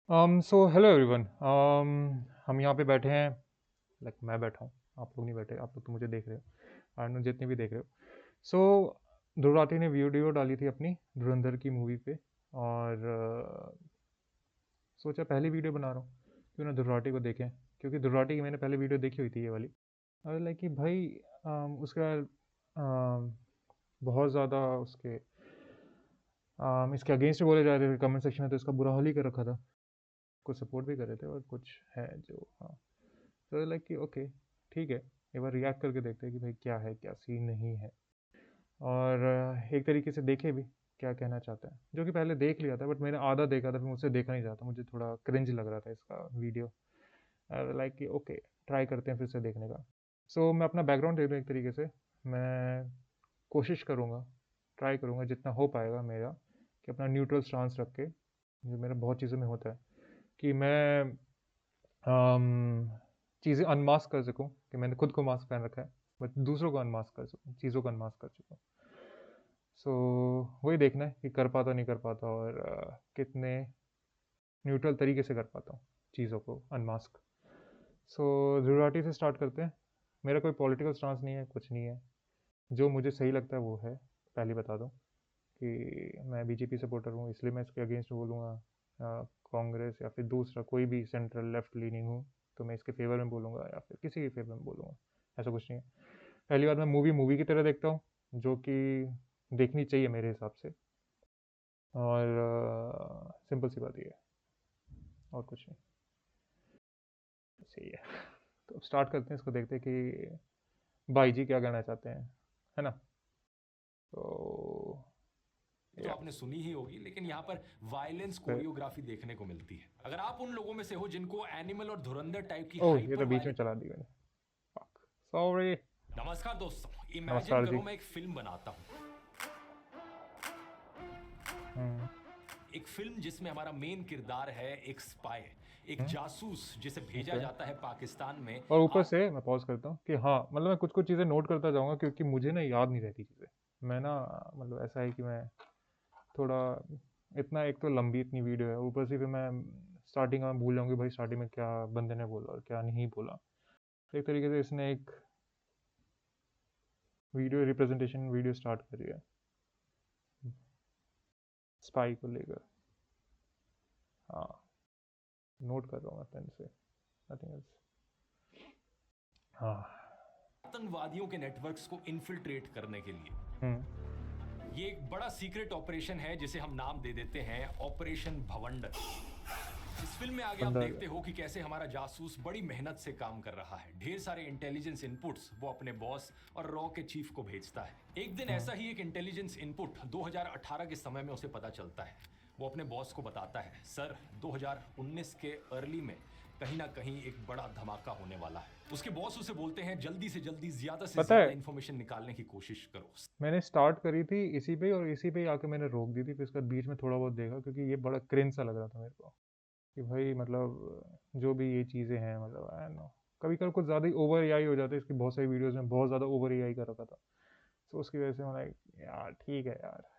So hello everyone. हम यहाँ पे बैठे हैं। मैं बैठा हूँ, आप लोग नहीं बैठे। आप लोग तो मुझे देख रहे हो, आई नो जितने भी देख रहे हो। सो ध्रुव राठी ने वीडियो डाली थी अपनी धुरंधर की मूवी पे, और सोचा पहली वीडियो बना रहा हूँ, क्यों ना ध्रुव राठी को देखें। क्योंकि ध्रुव राठी की मैंने पहले वीडियो देखी हुई थी, ये वाली। और लाइक कि भाई उसका बहुत ज़्यादा उसके इसके अगेंस्ट बोले जा रहे थे कमेंट सेक्शन में, तो इसका बुरा हाल ही कर रखा था। कुछ सपोर्ट भी कर रहे थे और कुछ है जो, हाँ। तो लाइक कि ओके, ठीक है, एक बार रिएक्ट करके देखते हैं कि भाई क्या है, क्या सीन नहीं है। और एक तरीके से देखे भी क्या कहना चाहता है, जो कि पहले देख लिया था, बट मैंने आधा देखा था, फिर मुझसे देखा नहीं जाता, मुझे थोड़ा क्रिंज लग रहा था इसका वीडियो। लाइक कि ओके, ट्राई करते हैं फिर से देखने का। सो मैं अपना बैकग्राउंड दे दूँ एक तरीके से। मैं कोशिश करूँगा, ट्राई करूँगा जितना हो पाएगा मेरा, कि अपना न्यूट्रल स्टांस रख के, जो मेरा बहुत चीज़ों में होता है, कि मैं चीज़ें अनमास्क कर सकूं, कि मैंने खुद को मास्क पहन रखा है, बट दूसरों को अनमास्क कर सकूं, चीज़ों को अनमास्क कर चुका हूँ। सो वही देखना है कि कर पाता नहीं कर पाता, और कितने न्यूट्रल तरीके से कर पाता हूँ चीज़ों को अनमास्क। सो ध्रुव से स्टार्ट करते हैं। मेरा कोई पॉलिटिकल स्टांस नहीं है, कुछ नहीं है। जो मुझे सही लगता है वो है, पहले बता दूँ कि मैं बीजेपी सपोर्टर हूँ, इसलिए मैं इसके अगेंस्ट बोलूँगा। कांग्रेस या फिर दूसरा कोई भी सेंट्रल लेफ्ट लीनिंग हूँ, तो मैं इसके फेवर में बोलूँगा या फिर किसी के फेवर में बोलूँगा, ऐसा कुछ नहीं है। पहली बात, मैं मूवी मूवी की तरह देखता हूँ, जो कि देखनी चाहिए मेरे हिसाब से। और सिंपल सी बात ये है, और कुछ नहीं, सही है। तो अब स्टार्ट करते हैं, इसको देखते हैं कि भाई जी क्या कहना चाहते हैं, है ना। तो तो या आपने सुनी ही होगी, लेकिन यहाँ पर वायलेंस फिर, कोरियोग्राफी देखने को मिलती है। अगर आप उन लोगों में से हो जिनको एनिमल और धुरंधर टाइप की ओह ये हाइपर तो बीच में वायलेंस। चला दी मैंने, सॉरी। नमस्कार दोस्तों, इमेजिन नमस्कार जी। करो मैं एक फिल्म बनाता हूँ। हम्म। एक फिल्म जिसमें हमारा मेन किरदार है एक स्पाई, एक हम्म। जासूस जिसे भेजा ओके। जाता है पाकिस्तान में। और ऊपर आप से मैं पॉज़ करता हूँ कि हाँ, मतलब मैं कुछ-कुछ चीज़ें नोट करता जाऊँगा, क्योंकि मुझे ना याद नहीं रहती चीज़ें। मैं ना, मतलब ऐसा है कि मैं थोड़ा इतना, एक तो लंबी इतनी वीडियो है, ऊपर से फिर मैं स्टार्टिंग में भूल जाऊँगी भाई, स्टार्टिंग में क्या बंदे ने बोला और क्या नहीं बोला। तो एक तरीके से इसने एक वीडियो रिप्रेजेंटेशन वीडियो स्टार्ट करी है, स्पाई को लेकर। हाँ, नोट कर रहा हूँ मैं पेन से, नथिंग एल्स। हाँ। आतंकवादियों के नेटवर्क्स को इन्फिल्ट्रेट करने के लिए हुँ। ये एक बड़ा सीक्रेट ऑपरेशन है जिसे हम नाम दे देते हैं ऑपरेशन भवंडर। इस फिल्म में आगे आप बंडर। देखते हो कि कैसे हमारा जासूस बड़ी मेहनत से काम कर रहा है। ढेर सारे इंटेलिजेंस इनपुट्स वो अपने बॉस और रॉ के चीफ को भेजता है। एक दिन हुँ। ऐसा ही एक इंटेलिजेंस इनपुट 2018 के समय में उसे पता चलता है। वो अपने बॉस को बताता है, सर 2019 के अर्ली में कहीं ना कहीं एक बड़ा धमाका होने वाला है। उसके बॉस उसे बोलते हैं जल्दी ज्यादा से पता ज्यादा है, इंफॉर्मेशन निकालने की कोशिश करो। मैंने स्टार्ट करी थी इसी पे, और इसी पे ही आके मैंने रोक दी थी, फिर उसके बाद बीच में थोड़ा बहुत देखा, क्योंकि ये बड़ा क्रिंज सा लग रहा था मेरे को, कि भाई मतलब जो भी ये चीज़ें हैं, मतलब आई नो, कभी कभी कुछ ज़्यादा ही ओवर एआई हो जाता है। इसकी बहुत सारी वीडियोस में बहुत ज़्यादा ओवर एआई कर रखा था, तो उसकी वजह से मैं लाइक, यार ठीक है यार।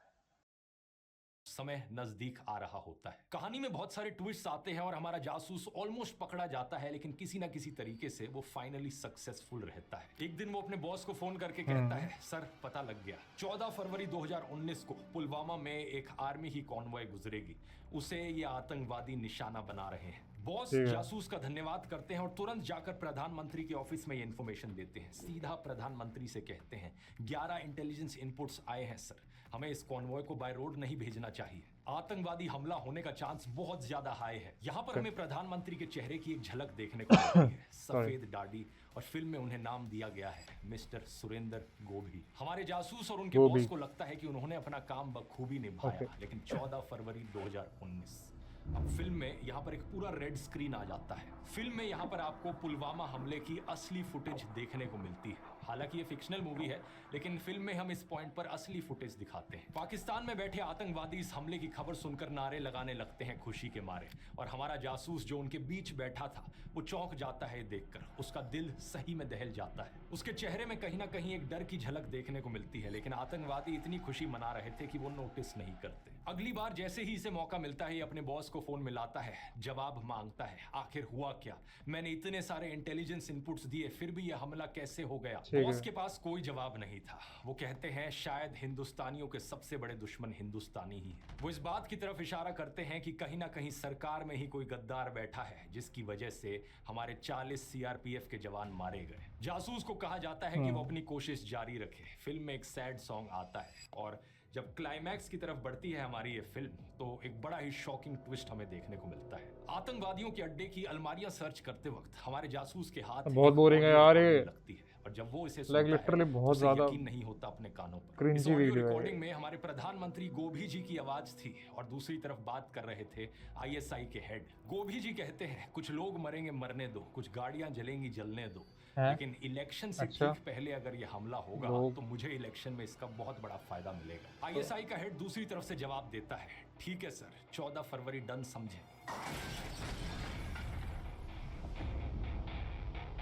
समय नजदीक आ रहा होता है। कहानी में बहुत सारे ट्विस्ट आते हैं और हमारा जासूस ऑलमोस्ट पकड़ा जाता है, लेकिन किसी ना किसी तरीके से वो फाइनली सक्सेसफुल रहता है। एक दिन वो अपने बॉस को फोन करके कहता हम्म। है, सर पता लग गया, 14 फरवरी 2019 को पुलवामा में एक आर्मी ही कॉन्वॉय गुजरेगी, उसे ये आतंकवादी निशाना बना रहे हैं। बॉस ठीक है। जासूस का धन्यवाद करते हैं और तुरंत जाकर प्रधानमंत्री के ऑफिस में ये इंफॉर्मेशन देते हैं। सीधा प्रधानमंत्री से कहते हैं, 11 इंटेलिजेंस इनपुट्स आए हैं सर, हमें इस कॉन्वॉय को बाय रोड नहीं भेजना चाहिए, आतंकवादी हमला होने का चांस बहुत ज्यादा हाई है। यहाँ पर ओके। हमें प्रधानमंत्री के चेहरे की एक झलक देखने को मिलती है, सॉरी। सफेद दाढ़ी, और फिल्म में उन्हें नाम दिया गया है मिस्टर सुरेंद्र गोभी। हमारे जासूस और उनके वो बॉस भी। को लगता है कि उन्होंने अपना काम बखूबी ओके। निभाया, लेकिन 14 फरवरी 2019, अब फिल्म में यहाँ पर एक पूरा रेड स्क्रीन आ जाता है। फिल्म में यहाँ पर आपको पुलवामा हमले की असली फुटेज देखने को मिलती है। हालांकि ये फिक्शनल मूवी है, लेकिन फिल्म में हम इस पॉइंट पर असली फुटेज दिखाते हैं। पाकिस्तान में बैठे आतंकवादी इस हमले की खबर सुनकर नारे लगाने लगते हैं खुशी के मारे, और हमारा जासूस जो उनके बीच बैठा था वो चौंक जाता है देखकर, उसका दिल सही में दहल जाता है। उसके चेहरे में कहीं ना कहीं एक डर की झलक देखने को मिलती है, लेकिन आतंकवादी इतनी खुशी मना रहे थे कि वो नोटिस नहीं करते। अगली बार जैसे ही इसे मौका मिलता है, ये अपने बॉस को फोन मिलाता है, जवाब मांगता है आखिर हुआ क्या, मैंने इतने सारे इंटेलिजेंस इनपुट्स दिए फिर भी यह हमला कैसे हो गया। ठीक बॉस है। के पास कोई जवाब नहीं था। वो कहते हैं शायद हिंदुस्तानियों के सबसे बड़े दुश्मन हिंदुस्तानी ही है। वो इस बात की तरफ इशारा करते हैं कि कहीं ना कहीं सरकार में ही कोई गद्दार बैठा है जिसकी वजह से हमारे 40 सीआरपीएफ के जवान मारे गए। जासूस को कहा जाता है कि वो अपनी कोशिश जारी रखे। फिल्म में एक सैड सॉन्ग आता है, और जब क्लाइमैक्स की तरफ बढ़ती है हमारी ये फिल्म, तो एक बड़ा ही शॉकिंग ट्विस्ट हमें देखने को मिलता है। आतंकवादियों के अड्डे की अलमारियां सर्च करते वक्त हमारे जासूस के हाथ बहुत एक बोरिंग है ऑडियो यार रिकॉर्डिंग ये। लगती है, और जब वो इसे लाइक सुनता है लिटरली तो बहुत उसे ज्यादा यकीन नहीं होता अपने कानों पर। इस क्रिंजी ऑडियो वीडियो है रिकॉर्डिंग ये। में हमारे प्रधानमंत्री गोभी जी की आवाज थी, और दूसरी तरफ बात कर रहे थे आईएसआई के हेड। गोभी जी कहते हैं कुछ लोग मरेंगे मरने दो, कुछ गाड़ियां जलेंगी जलने दो, हैं? लेकिन इलेक्शन से अच्छा। ठीक पहले अगर ये हमला होगा लोग तो मुझे इलेक्शन में इसका बहुत बड़ा फायदा मिलेगा। आईएसआई का हेड दूसरी तरफ से जवाब देता है, ठीक है सर, 14 फरवरी डन समझे।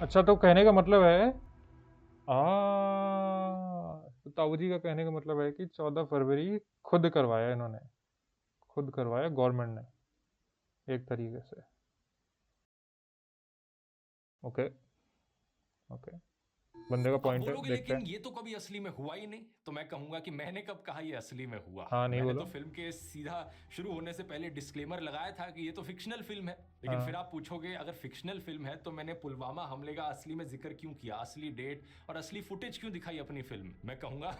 अच्छा, तो कहने का मतलब है तो ताऊ जी का कहने का मतलब है कि 14 फरवरी खुद करवाया इन्होंने, खुद करवाया गवर्नमेंट ने एक तरीके से। ओके। ओके, बंदे का आप पॉइंट है, बोलोगे देखते लेकिन हैं। ये तो कभी असली में हुआ ही नहीं, तो मैं कहूंगा कि मैंने कब कहा ये असली में हुआ। हाँ, नहीं मैंने बोलो। तो फिल्म के सीधा शुरू होने से पहले डिस्क्लेमर लगाया था कि ये तो फिक्शनल फिल्म है, लेकिन हाँ। फिर आप पूछोगे अगर फिक्शनल फिल्म है तो मैंने पुलवामा हमले का असली में जिक्र क्यों किया, असली डेट और असली फुटेज क्यों दिखाई अपनी फिल्म में? मैं कहूंगा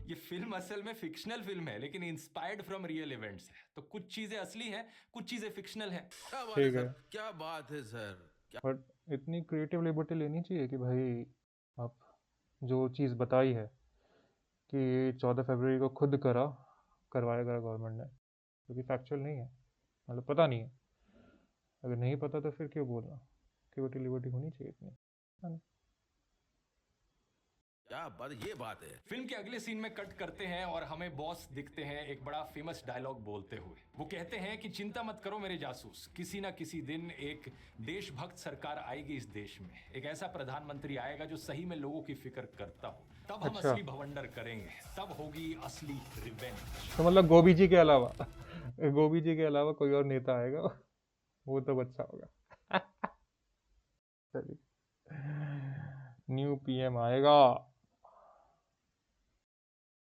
ये फिल्म असल में फिक्शनल फिल्म है, लेकिन इंस्पायर्ड फ्रॉम रियल इवेंट्स है। तो कुछ चीजें असली हैं, कुछ चीजें फिक्शनल हैं। क्या बात है ठीक है, सर, क्या बात है सर, क्या बट इतनी क्रिएटिव लिबर्टी लेनी चाहिए कि भाई आप जो चीज़ बताई है कि 14 फरवरी को खुद करवाया करा गवर्नमेंट ने, क्योंकि फैक्चुअल नहीं है, मतलब पता नहीं है। अगर नहीं पता तो फिर क्यों बोलना, क्रिएटिव लिबर्टी होनी चाहिए इतनी, है ना? क्या बात, ये बात है। फिल्म के अगले सीन में कट करते हैं और हमें बॉस दिखते हैं एक बड़ा फेमस डायलॉग बोलते हुए। वो कहते हैं कि चिंता मत करो मेरे जासूस, किसी ना किसी दिन एक देशभक्त सरकार आएगी इस देश में, एक ऐसा प्रधानमंत्री आएगा जो सही में लोगों की फिक्र करता हो, तब हम अच्छा। असली भवंडर करेंगे, तब होगी असली रिवेंज। तो मतलब गोभी जी के अलावा गोभी जी के अलावा कोई और नेता आएगा, वो तब अच्छा होगा। चलिए, न्यू पीएम आएगा।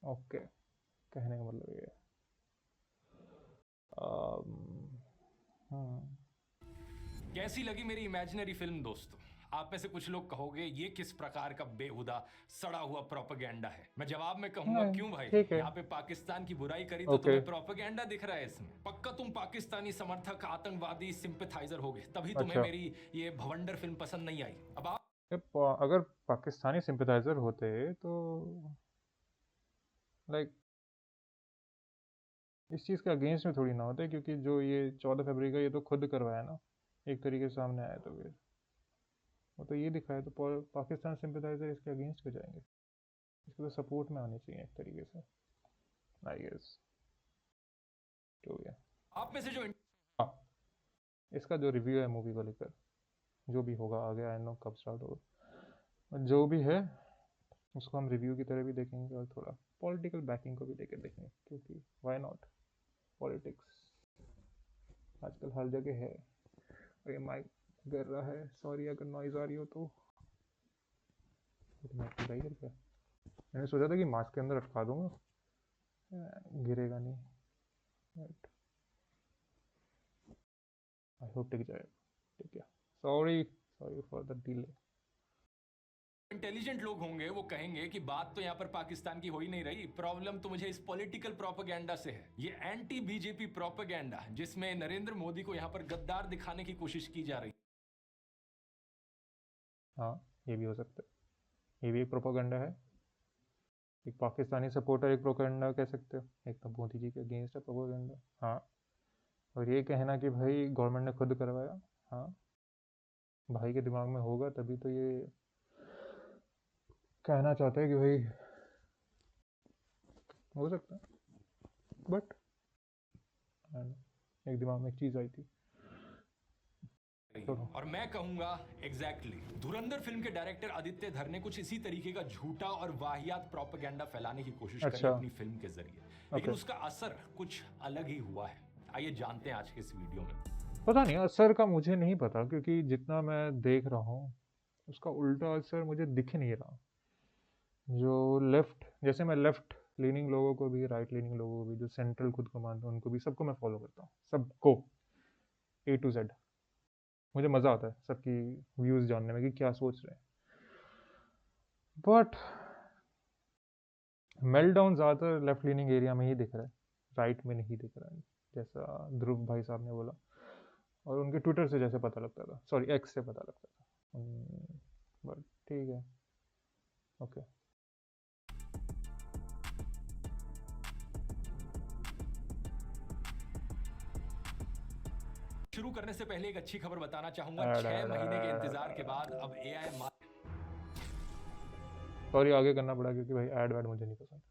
ओके, कहने का मतलब ये है। हम्म, कैसी लगी मेरी इमेजिनरी फिल्म दोस्तों? आप में से कुछ लोग कहोगे ये किस प्रकार का बेहुदा सड़ा हुआ प्रोपेगेंडा है। मैं जवाब में कहूंगा नहीं, क्यों भाई, ठीक है। यहाँ पे पाकिस्तान की बुराई करी तो ओके। तुम्हें प्रोपेगेंडा दिख रहा है इसमें। पक्का तुम पाकिस्तानी समर्थक आतंकवादी सिंपैथाइजर होगे, तभी तुम्हें अच्छा, मेरी ये भवंडर फिल्म पसंद नहीं आई। अब आप अगर पाकिस्तानी सिंपैथाइजर होते तो लाइक इस चीज़ के अगेंस्ट में थोड़ी ना होते, क्योंकि जो ये 14 फरवरी का ये तो खुद करवाया ना, एक तरीके से सामने आया, तो फिर वो तो ये दिखाया, तो पाकिस्तान सिंपैथाइजर इसके अगेंस्ट क्यों जाएंगे? इसको तो सपोर्ट में आने चाहिए एक तरीके से, आई गेस। जो भी है, आप में से जो हाँ, इसका जो रिव्यू है मूवी को लेकर, जो भी होगा आगे, आई नो कब स्टार्ट होगा, जो भी है उसको हम रिव्यू की तरह भी देखेंगे और थोड़ा पॉलिटिकल बैकिंग को भी लेकर देखेंगे, क्योंकि वाई नॉट, पॉलिटिक्स आजकल हर जगह है। और ये माइक गिर रहा है, सॉरी अगर नॉइज़ आ रही हो तो। माइक गिर रही है क्या? मैंने सोचा था कि मास्क के अंदर अटका दूंगा, गिरेगा नहीं। राइट, आई होप टिक जाएगा। ठीक है, sorry sorry for the delay. Intelligent लोग होंगे वो कहेंगे कि बात तो यहाँ पर पाकिस्तान की हो ही नहीं रही, प्रॉब्लम तो मुझे इस पॉलिटिकल प्रोपेगेंडा से है। ये एंटी बीजेपी प्रोपेगेंडा जिसमें नरेंद्र मोदी को यहाँ पर गद्दार दिखाने की कोशिश की जा रही। हाँ, ये भी हो सकता है, ये भी एक प्रोपेगेंडा है। एक पाकिस्तानी सपोर्टर एक प्रोपेगेंडा कह सकते हो, एक तो मोदी जी के अगेंस्ट है प्रोपेगेंडा। हाँ, और ये कहना कि भाई गवर्नमेंट ने खुद करवाया, हाँ, भाई के दिमाग में होगा तभी तो ये कहना चाहते हैं कि भाई हो सकता है, बट एक दिमाग में एक चीज़ आई थी। छोड़ो। और मैं कहूंगा एग्जैक्टली धुरंधर फिल्म के डायरेक्टर आदित्य धर ने कुछ इसी तरीके का झूठा और वाहियात प्रोपेगेंडा फैलाने की कोशिश करी अच्छा, अपनी फिल्म के जरिए, लेकिन ओके। उसका असर कुछ अलग ही हुआ है। आइए जानते हैं आज के इस वीडियो में। पता नहीं, असर का मुझे नहीं पता, क्योंकि जितना मैं देख रहा हूँ उसका उल्टा असर मुझे दिख नहीं रहा। जो लेफ्ट, जैसे मैं लेफ्ट लीनिंग लोगों को भी, राइट लीनिंग लोगों को भी, जो सेंट्रल खुद को मानते हैं उनको भी, सबको मैं फॉलो करता हूँ, सबको, ए टू जेड। मुझे मज़ा आता है सबकी व्यूज़ जानने में कि क्या सोच रहे हैं। बट मेल्टडाउन ज़्यादातर लेफ्ट लीनिंग एरिया में ही दिख रहा है, राइट में नहीं दिख रहा है, जैसा ध्रुव भाई साहब ने बोला, और उनके ट्विटर से जैसे पता लगता था, सॉरी एक्स से पता लगता था। बट ठीक है, ओके। शुरू करने से पहले एक अच्छी खबर बताना चाहूंगा। ऐड 6 ऐड महीने के इंतजार के बाद ऐड, अब एआई सॉरी आगे करना पड़ा क्योंकि भाई ऐड वैड मुझे नहीं पसंद।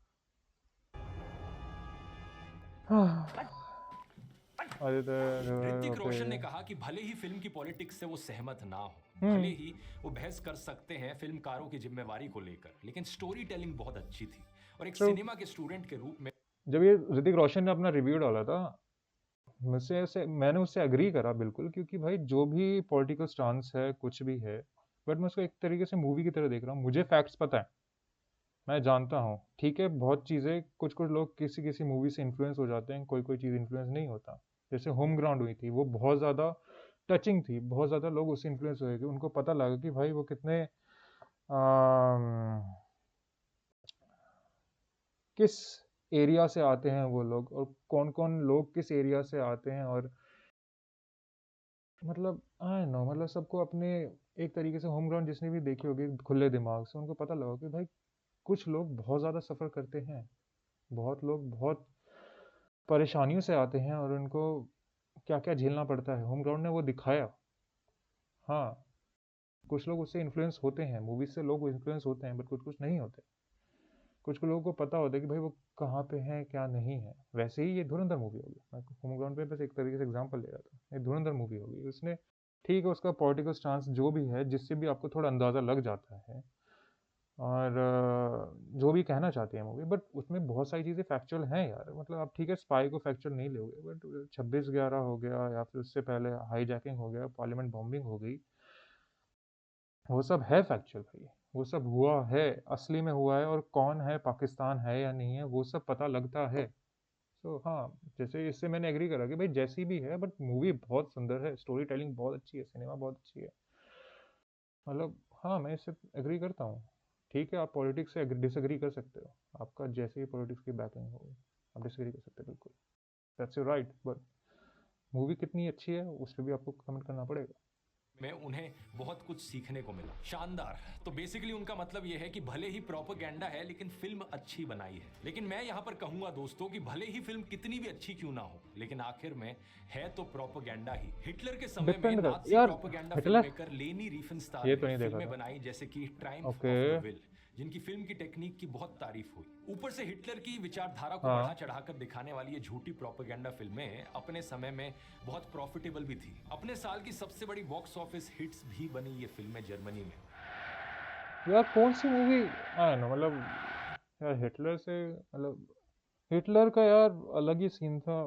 ऋतिक ओके। रोशन ने कहा कि भले ही फिल्म की पॉलिटिक्स से वो सहमत ना हो, भले हम्म। ही वो बहस कर सकते हैं फिल्मकारों की जिम्मेवारी को लेकर, लेकिन स्टोरी टेलिंग बहुत अच्छी थी। और एक तो सिनेमा के स्टूडेंट के रूप में जब ये ऋतिक रोशन ने अपना रिव्यू डाला था, मैंने उससे एग्री करा बिल्कुल, क्योंकि भाई जो भी पॉलिटिकल स्टांस है, कुछ भी है, बट मैं उसको एक तरीके से मूवी की तरह देख रहा हूँ। मुझे फैक्ट्स पता है, मैं जानता हूँ, ठीक है, बहुत चीज़ें, कुछ कुछ लोग किसी किसी मूवी से इन्फ्लुएंस हो जाते हैं, कोई कोई चीज़ इन्फ्लुएंस नहीं होता। जैसे होम ग्राउंड हुई थी, वो बहुत ज़्यादा टचिंग थी, बहुत ज़्यादा लोग उससे इन्फ्लुएंस हुए कि उनको पता लगा कि भाई वो कितने किस एरिया से आते हैं वो लोग, और कौन कौन लोग किस एरिया से आते हैं, और मतलब आई नो, मतलब सबको अपने एक तरीके से होम ग्राउंड, जिसने भी देखी होगी खुले दिमाग से, उनको पता लगा कि भाई कुछ लोग बहुत ज़्यादा सफ़र करते हैं, बहुत लोग बहुत परेशानियों से आते हैं, और उनको क्या क्या झेलना पड़ता है। होम ग्राउंड ने वो दिखाया। हाँ, कुछ लोग उससे इन्फ्लुएंस होते हैं, मूवीज से लोग इन्फ्लुएंस होते हैं, बट कुछ कुछ नहीं होते। कुछ कुछ लोगों को पता होता है कि भाई वो कहाँ पे हैं, क्या नहीं है। वैसे ही ये धुरंधर मूवी होगी, मैं होम ग्राउंड पे बस एक तरीके से एग्जांपल ले रहा था, ये धुरंधर मूवी होगी। उसने, ठीक है, उसका पॉलिटिकल स्टांस जो भी है, जिससे भी आपको थोड़ा अंदाज़ा लग जाता है, और जो भी कहना चाहती है मूवी, बट उसमें बहुत सारी चीज़ें फैक्चुअल हैं यार। मतलब आप ठीक है, स्पाई को फैक्चुअल नहीं लोगे, बट 26/11 हो गया, या फिर उससे पहले हाईजैकिंग हो गया, पार्लियामेंट बॉम्बिंग हो गई, वो सब है फैक्चुअल भाई। वो सब हुआ है, असली में हुआ है, और कौन है, पाकिस्तान है या नहीं है, वो सब पता लगता है। तो हाँ, जैसे इससे मैंने एग्री करा कि भाई जैसी भी है, बट मूवी बहुत सुंदर है, स्टोरी टेलिंग बहुत अच्छी है, सिनेमा बहुत अच्छी है। मतलब हाँ, मैं इससे एग्री करता हूँ। ठीक है, आप पॉलिटिक्स से डिसएग्री कर सकते हो, आपका जैसे ही पॉलिटिक्स की बैकिंग होगी, आप डिसएग्री कर सकते हो, बिल्कुल, that's your right. But movie कितनी अच्छी है उस पर भी आपको कमेंट करना पड़ेगा। में उन्हें बहुत कुछ सीखने को मिला। शानदार। तो बेसिकली उनका मतलब यह है कि भले ही प्रोपेगेंडा है, लेकिन फिल्म अच्छी बनाई है। लेकिन मैं यहां पर कहूंगा दोस्तों कि भले ही फिल्म कितनी भी अच्छी क्यों ना हो, लेकिन आखिर में है तो प्रोपेगेंडा ही। हिटलर के समय में डिपेंड कर नाजी यार, प्रोपेगेंडा फिल्म हिटलर, मेकर लेनी रिफेनस्टाल ये तो ने नहीं देखा फिल्में था। बनाई, जैसे कि Triumph okay. Of the will, जिनकी फिल्म की टेक्निक की बहुत तारीफ हुई। ऊपर से हिटलर की विचारधारा को बढ़ा हाँ, चढ़ाकर दिखाने वाली ये झूठी प्रोपेगेंडा फिल्में अपने समय में बहुत प्रॉफिटेबल भी थी। अपने साल की सबसे बड़ी बॉक्स ऑफिस हिट्स भी बनी ये फिल्में जर्मनी में। यार कौन सी मूवी, आई नो, मतलब यार हिटलर से, मतलब हिटलर का यार अलग ही सीन था,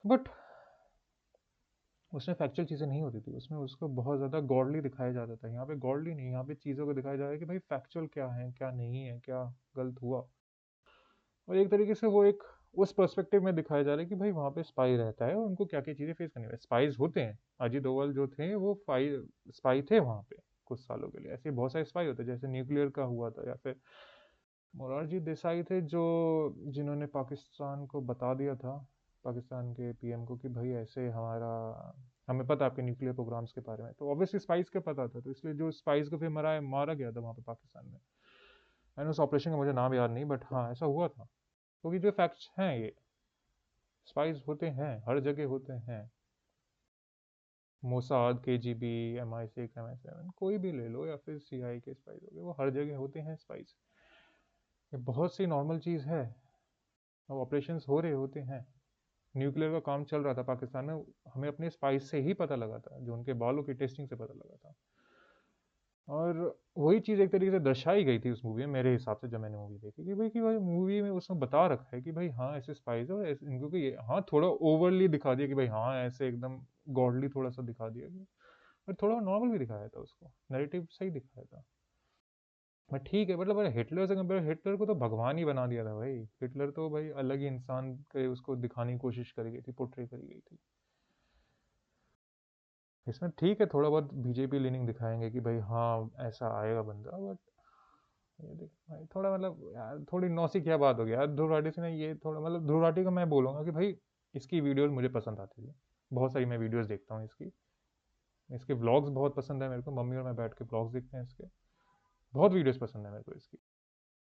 बट उसमें फैक्चुअल चीज़ें नहीं होती थी, उसमें उसको बहुत ज़्यादा गॉडली दिखाया जाता था। यहाँ पे गॉडली नहीं, यहाँ पे चीज़ों को दिखाया जा रहा है कि भाई फैक्चुअल क्या है, क्या नहीं है, क्या गलत हुआ। और एक तरीके से वो एक उस पर्सपेक्टिव में दिखाया जा रहा है कि भाई वहाँ पे स्पाई रहता है, और उनको क्या क्या चीज़ें फेस करनी है। स्पाइज होते हैं, अजीत डोभाल जो थे वो स्पाई थे वहाँ पे कुछ सालों के लिए। ऐसे बहुत सारे स्पाई होते हैं, जैसे न्यूक्लियर का हुआ था, या फिर मोरारजी देसाई थे जो, जिन्होंने पाकिस्तान को बता दिया था, पाकिस्तान के पीएम को, कि भाई ऐसे हमारा, हमें पता है आपके न्यूक्लियर प्रोग्राम्स के बारे में। तो ऑब्वियसली स्पाइस के पता था, तो इसलिए जो स्पाइस को फिर मारा गया था वहाँ पे पाकिस्तान में। एंड उस ऑपरेशन का मुझे नाम याद नहीं, बट हाँ ऐसा हुआ था। क्योंकि जो फैक्ट्स हैं, ये स्पाइस होते हैं, हर जगह होते हैं। मोसाद, केजीबी, MI6, MI7, कोई भी ले लो, या फिर CI के स्पाइस हो गए, वो हर जगह होते हैं स्पाइस। ये बहुत सी नॉर्मल चीज़ है। अब ऑपरेशंस हो रहे होते हैं। न्यूक्लियर का काम चल रहा था पाकिस्तान में, हमें अपने स्पाइस से ही पता लगा था, जो उनके बालों की टेस्टिंग से पता लगा था। और वही चीज़ एक तरीके से दर्शाई गई थी उस मूवी में, मेरे हिसाब से, जब मैंने मूवी देखी, कि भाई मूवी में उसमें बता रखा है कि भाई हाँ ऐसे स्पाइस है, और इनको कि हाँ थोड़ा ओवरली दिखा दिया कि भाई हाँ ऐसे एकदम गॉडली थोड़ा सा दिखा दिया, पर थोड़ा नॉर्मल भी दिखाया था, उसको नैरेटिव सही दिखाया था। बट ठीक है, मतलब अगर हिटलर से कंपेयर, हिटलर को तो भगवान ही बना दिया था भाई। हिटलर तो भाई अलग ही इंसान के उसको दिखाने की कोशिश करी गई थी, पोर्ट्रे करी गई थी। इसमें ठीक है, थोड़ा बहुत बीजेपी लीनिंग दिखाएंगे कि भाई हाँ ऐसा आएगा बंदा, बट ये देख भाई थोड़ा, मतलब यार थोड़ी नौसी क्या बात हो गया यार। ध्रुव राठी से ना ये थोड़ा, मतलब ध्रुव राठी का मैं बोलूँगा कि भाई इसकी वीडियोस मुझे पसंद आती थी, बहुत सारी मैं वीडियोस देखता हूँ इसकी। इसके व्लॉग्स बहुत पसंद है मेरे को, मम्मी और मैं बैठ के व्लॉग्स देखते हैं इसके। बहुत वीडियोस पसंद है मेरे को इसकी।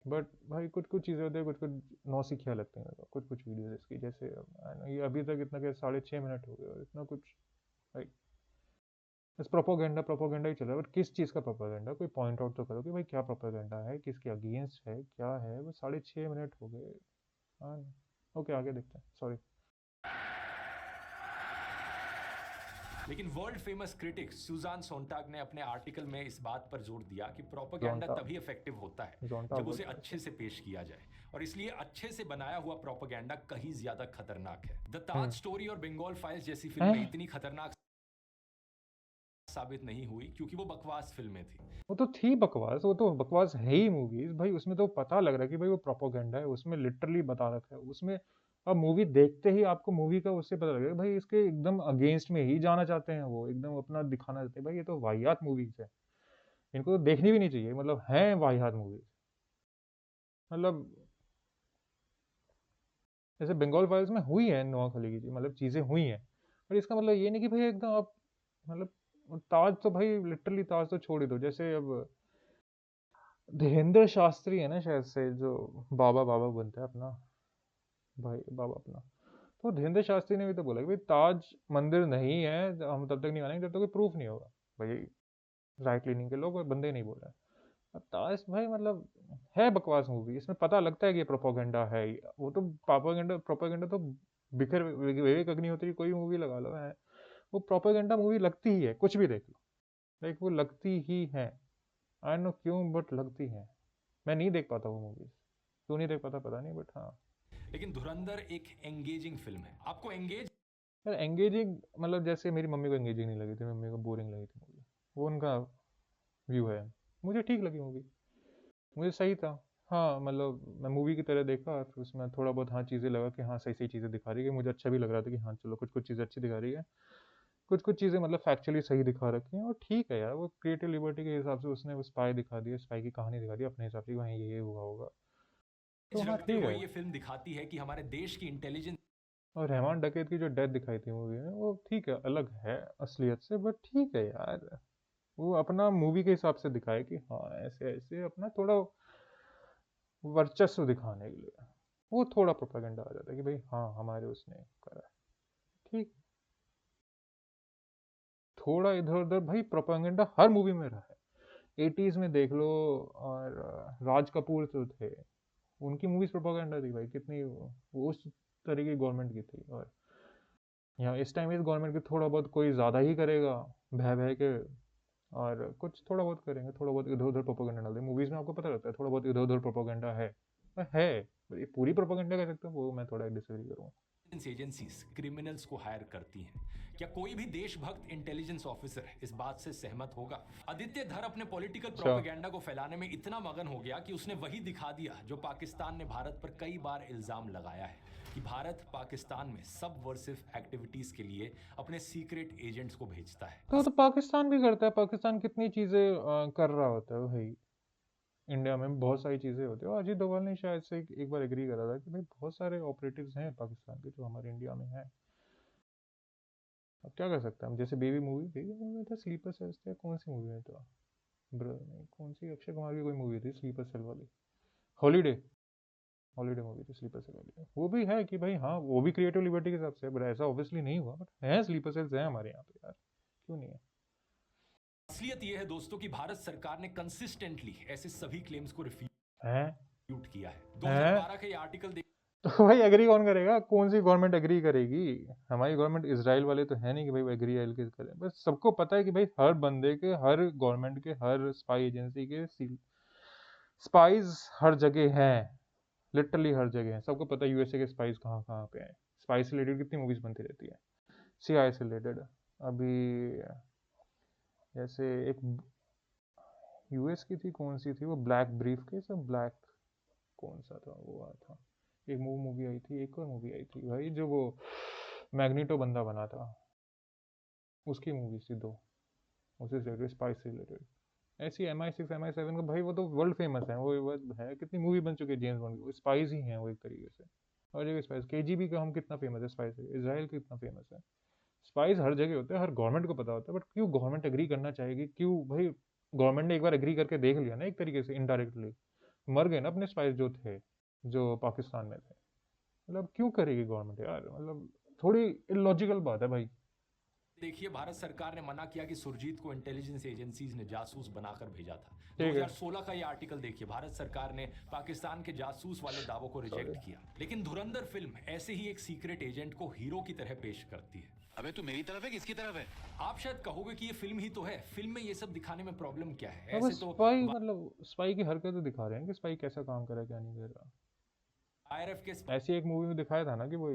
बट भाई कुछ कुछ चीज़ें होती है, कुछ कुछ नौसिखिया लगती हैं मेरे को, कुछ कुछ वीडियोस इसकी, जैसे ये अभी तक इतना के 6.5 मिनट हो गए और इतना कुछ भाई, बस प्रोपोगेंडा प्रोपोगेंडा ही चल रहा है। बट किस चीज़ का प्रोपोगेंडा, कोई पॉइंट आउट तो करो कि भाई क्या प्रोपोगेंडा है, किसके अगेंस्ट है, क्या है। वो 6.5 मिनट हो गए। हाँ, ओके आगे देखते हैं, सॉरी। लेकिन वर्ल्ड फेमस क्रिटिक सुजान सोनटाग ने अपने आर्टिकल में इस बात पर जोर दिया कि प्रोपेगेंडा जोंटा तभी इफेक्टिव होता है जोंटा जब उसे बोलते हैं अच्छे इसको। से पेश किया जाए, और इसलिए अच्छे से बनाया हुआ प्रोपेगेंडा कहीं ज्यादा खतरनाक है। The Taj hmm. स्टोरी और बंगाल फाइल्स जैसी हैं? फिल्में इतनी खतरनाक साबित नहीं हुई क्योंकि वो बकवास फिल्में थी। वो तो थी बकवास, वो तो बकवास है ही मूवीज भाई। उसमें तो पता लग रहा है कि भाई वो प्रोपोगेंडा है, उसमें लिटरली बता रखा है उसमें। अब मूवी देखते ही आपको मूवी का उससे पता लगेगा भाई इसके एकदम अगेंस्ट में ही जाना चाहते हैं, वो एकदम अपना दिखाना चाहते हैं भाई ये तो वाहियात मूवीज है, इनको तो देखनी भी नहीं चाहिए, मतलब हैं वाहियात मूवीज। मतलब जैसे बंगाल फाइल्स में हुई है नोआ खलीगी जी, मतलब चीजें हुई हैं। पर इसका मतलब ये नहीं कि भाई एकदम आप, मतलब ताज तो भाई लिटरली, ताज तो छोड़ ही दो। जैसे अब धीरेन्द्र शास्त्री है ना शायद से, जो बाबा बाबा बनता है अपना भाई, बाबा अपना, तो धीरेन्द्र शास्त्री ने भी तो बोला कि भाई ताज मंदिर नहीं है, हम तब तक नहीं मानेंगे जब तक कोई प्रूफ नहीं होगा। भाई राइट लीनिंग के लोग और बंदे नहीं बोल रहे हैं। अब ताज भाई मतलब है बकवास मूवी, इसमें पता लगता है कि ये प्रोपोगेंडा है। वो तो प्रोपोगेंडा प्रोपोगेंडा तो बिखर, विवेक अग्निहोत्री कोई मूवी लगा लो है, वो प्रोपोगेंडा मूवी लगती ही है, कुछ भी देख लो। लाइक वो लगती ही है। आई नो क्यों, बट लगती है। मैं नहीं देख पाता वो मूवीज, क्यों नहीं देख पाता पता नहीं, बट हाँ। लेकिन धुरंधर एक एंगेजिंग फिल्म है। आपको एंगेज यार एंगेजिंग, मतलब जैसे मेरी मम्मी को एंगेजिंग नहीं लगी थी, मम्मी को बोरिंग लगी थी मूवी, वो उनका व्यू है। मुझे ठीक लगी मूवी, मुझे सही था। हाँ मतलब मैं मूवी की तरह देखा, फिर उसमें थोड़ा बहुत हाँ चीज़ें लगा कि हाँ सही सही चीज़ें दिखा रही है, मुझे अच्छा भी लग रहा था कि हाँ चलो कुछ कुछ चीज़ें अच्छी दिखा रही है, कुछ कुछ चीज़ें मतलब फैक्चुअली सही दिखा रखी हैं। और ठीक है यार, वो क्रिएटिव लिबर्टी के हिसाब से उसने वो स्पाई दिखा दिया, स्पाई की कहानी दिखा दी अपने हिसाब से, वहीं ये हुआ होगा, तो हाँ रखते ठीक हुए है। ये फिल्म दिखाती है कि हमारे देश की इंटेलिजेंस और रहमान डकैत की जो डेथ दिखाई थी मूवी में, वो ठीक है, अलग है असलियत से, बट ठीक है यार। वो अपना मूवी के हिसाब से दिखाए कि हाँ ऐसे ऐसे, अपना थोड़ा वर्चस्व दिखाने के लिए वो थोड़ा प्रोपेगेंडा आ जाता है कि भाई हाँ हमारे उसने करा है। ठीक, थोड़ा इधर उधर भाई प्रोपेगेंडा हर मूवी में रहा है। 80s में देख लो, और राज कपूर जो थे, उनकी मूवीज प्रोपेगेंडा थी भाई कितनी, वो उस तरीके की गवर्नमेंट की थी। और यहाँ इस टाइम इस गवर्नमेंट की थोड़ा बहुत कोई ज़्यादा ही करेगा, भय भय के, और कुछ थोड़ा बहुत करेंगे, थोड़ा बहुत इधर उधर प्रोपेगेंडा डाल देंगे। मूवीज में आपको पता रहता है थोड़ा बहुत इधर उधर प्रोपेगेंडा है, है। ये पूरी प्रोपेगेंडा कह सकते हो, वो मैं थोड़ा डिसएग्री करूँगा। एजेंसीज क्रिमिनल्स को हायर करती हैं। क्या कोई भी देशभक्त इंटेलिजेंस ऑफिसर इस बात से सहमत होगा? आदित्य धर अपने पॉलिटिकल अच्छा। प्रोपेगेंडा को फैलाने में इतना मगन हो गया कि उसने वही दिखा दिया जो पाकिस्तान ने भारत पर कई बार इल्जाम लगाया है कि भारत पाकिस्तान में सबवर्सिव एक्टिविटीज के लिए अपने सीक्रेट एजेंट्स को भेजता है। तो पाकिस्तान भी करता है, पाकिस्तान कितनी चीज़ें कर रहा होता है भाई। इंडिया में बहुत सारी चीज़ें होती है, और अजीत डोभाल ने शायद से एक बार एग्री करा था कि भाई बहुत सारे ऑपरेटिव्स हैं पाकिस्तान के जो हमारे इंडिया में हैं। अब क्या कर सकते हैं हम, जैसे बेबी मूवी में था, स्लीपर सेल्स थे, कौन सी मूवी में था, ब्रदर नहीं, कौन सी अक्षय कुमार की कोई मूवी थी स्लीपर सेल वाली, हॉलीडे, हॉलीडे मूवी थी स्लीपर सेल वाली। वो भी है कि भाई हाँ वो भी क्रिएटिव लिबर्टी के हिसाब से, बट ऐसा ऑब्वियसली नहीं हुआ, बट है स्लीपर सेल्स हैं हमारे यहाँ पे यार, क्यों नहीं है? असलियत यह है दोस्तों कि भारत सरकार ने कंसिस्टेंटली ऐसे सभी क्लेम्स को हैं? रिफ्यूट किया है। हैं? 2012 का ये आर्टिकल तो भाई एग्री कौन करेगा? कौन सी गवर्नमेंट एग्री करेगी? हमारी गवर्नमेंट इजराइल वाले तो है नहीं कि भाई वो एग्री के करें। बस सबको पता है कि भाई हर बंदे के, हर गवर्नमेंट के, हर स्पाई एजेंसी के स्पाइज हर जगह हैं, लिटरली हर जगह हैं। सबको पता है यूएसए के स्पाइस कहाँ कहाँ पे हैं। स्पाइस से रिलेटेड कितनी मूवीज बनती रहती है, सीआई से रिलेटेड। अभी जैसे एक यूएस की थी, कौन सी थी वो, ब्लैक ब्रीफ के सब, ब्लैक कौन सा था वो आया था, एक मूवी आई थी, एक और मूवी आई थी भाई जो वो मैग्नीटो बंदा बना था, उसकी मूवी थी दो, उसी से रिलेटेड, स्पाइस से रिलेटेड। ऐसी MI6 MI7 का भाई वो तो वर्ल्ड फेमस है, वो है, कितनी मूवी बन चुकी है जेम्स बॉन्ड की, वो स्पाइस ही है वो एक तरीके से। हर जगह स्पाइस, KGB का हम कितना फेमस है, स्पाइस इसराइल कितना फेमस है। स्पाइस हर जगह होते हैं, हर गवर्नमेंट को पता होता है, बट क्यों गवर्नमेंट एग्री करना चाहेगी? क्यों भाई? गवर्नमेंट ने एक बार एग्री करके देख लिया ना, एक तरीके से इनडायरेक्टली मर गए ना अपने स्पाइस जो थे, जो पाकिस्तान में थे। मतलब क्यों करेगी गवर्नमेंट यार? मतलब थोड़ी इलॉजिकल बात है भाई। देखिए, भारत सरकार ने मना किया कि सुरजीत को इंटेलिजेंस एजेंसीज ने जासूस बनाकर भेजा था। ठीक है, 2016 का यह आर्टिकल देखिए, भारत सरकार ने पाकिस्तान के जासूस वाले दावों को सॉरी। रिजेक्ट किया। लेकिन धुरंधर फिल्म ऐसे ही एक सीक्रेट एजेंट को हीरो की तरह पेश करती है। अबे तू मेरी तरफ है किसकी तरफ है? आप शायद कहोगे कि ये फिल्म ही तो है, फिल्म में ये सब दिखाने में प्रॉब्लम क्या है? अब ऐसे तो स्पाई मतलब स्पाई की हरकतें दिखा रहे हैं कि स्पाई कैसा काम कर रहा है, क्या नहीं कर रहा। IRF के ऐसी एक मूवी में दिखाया था ना कि वो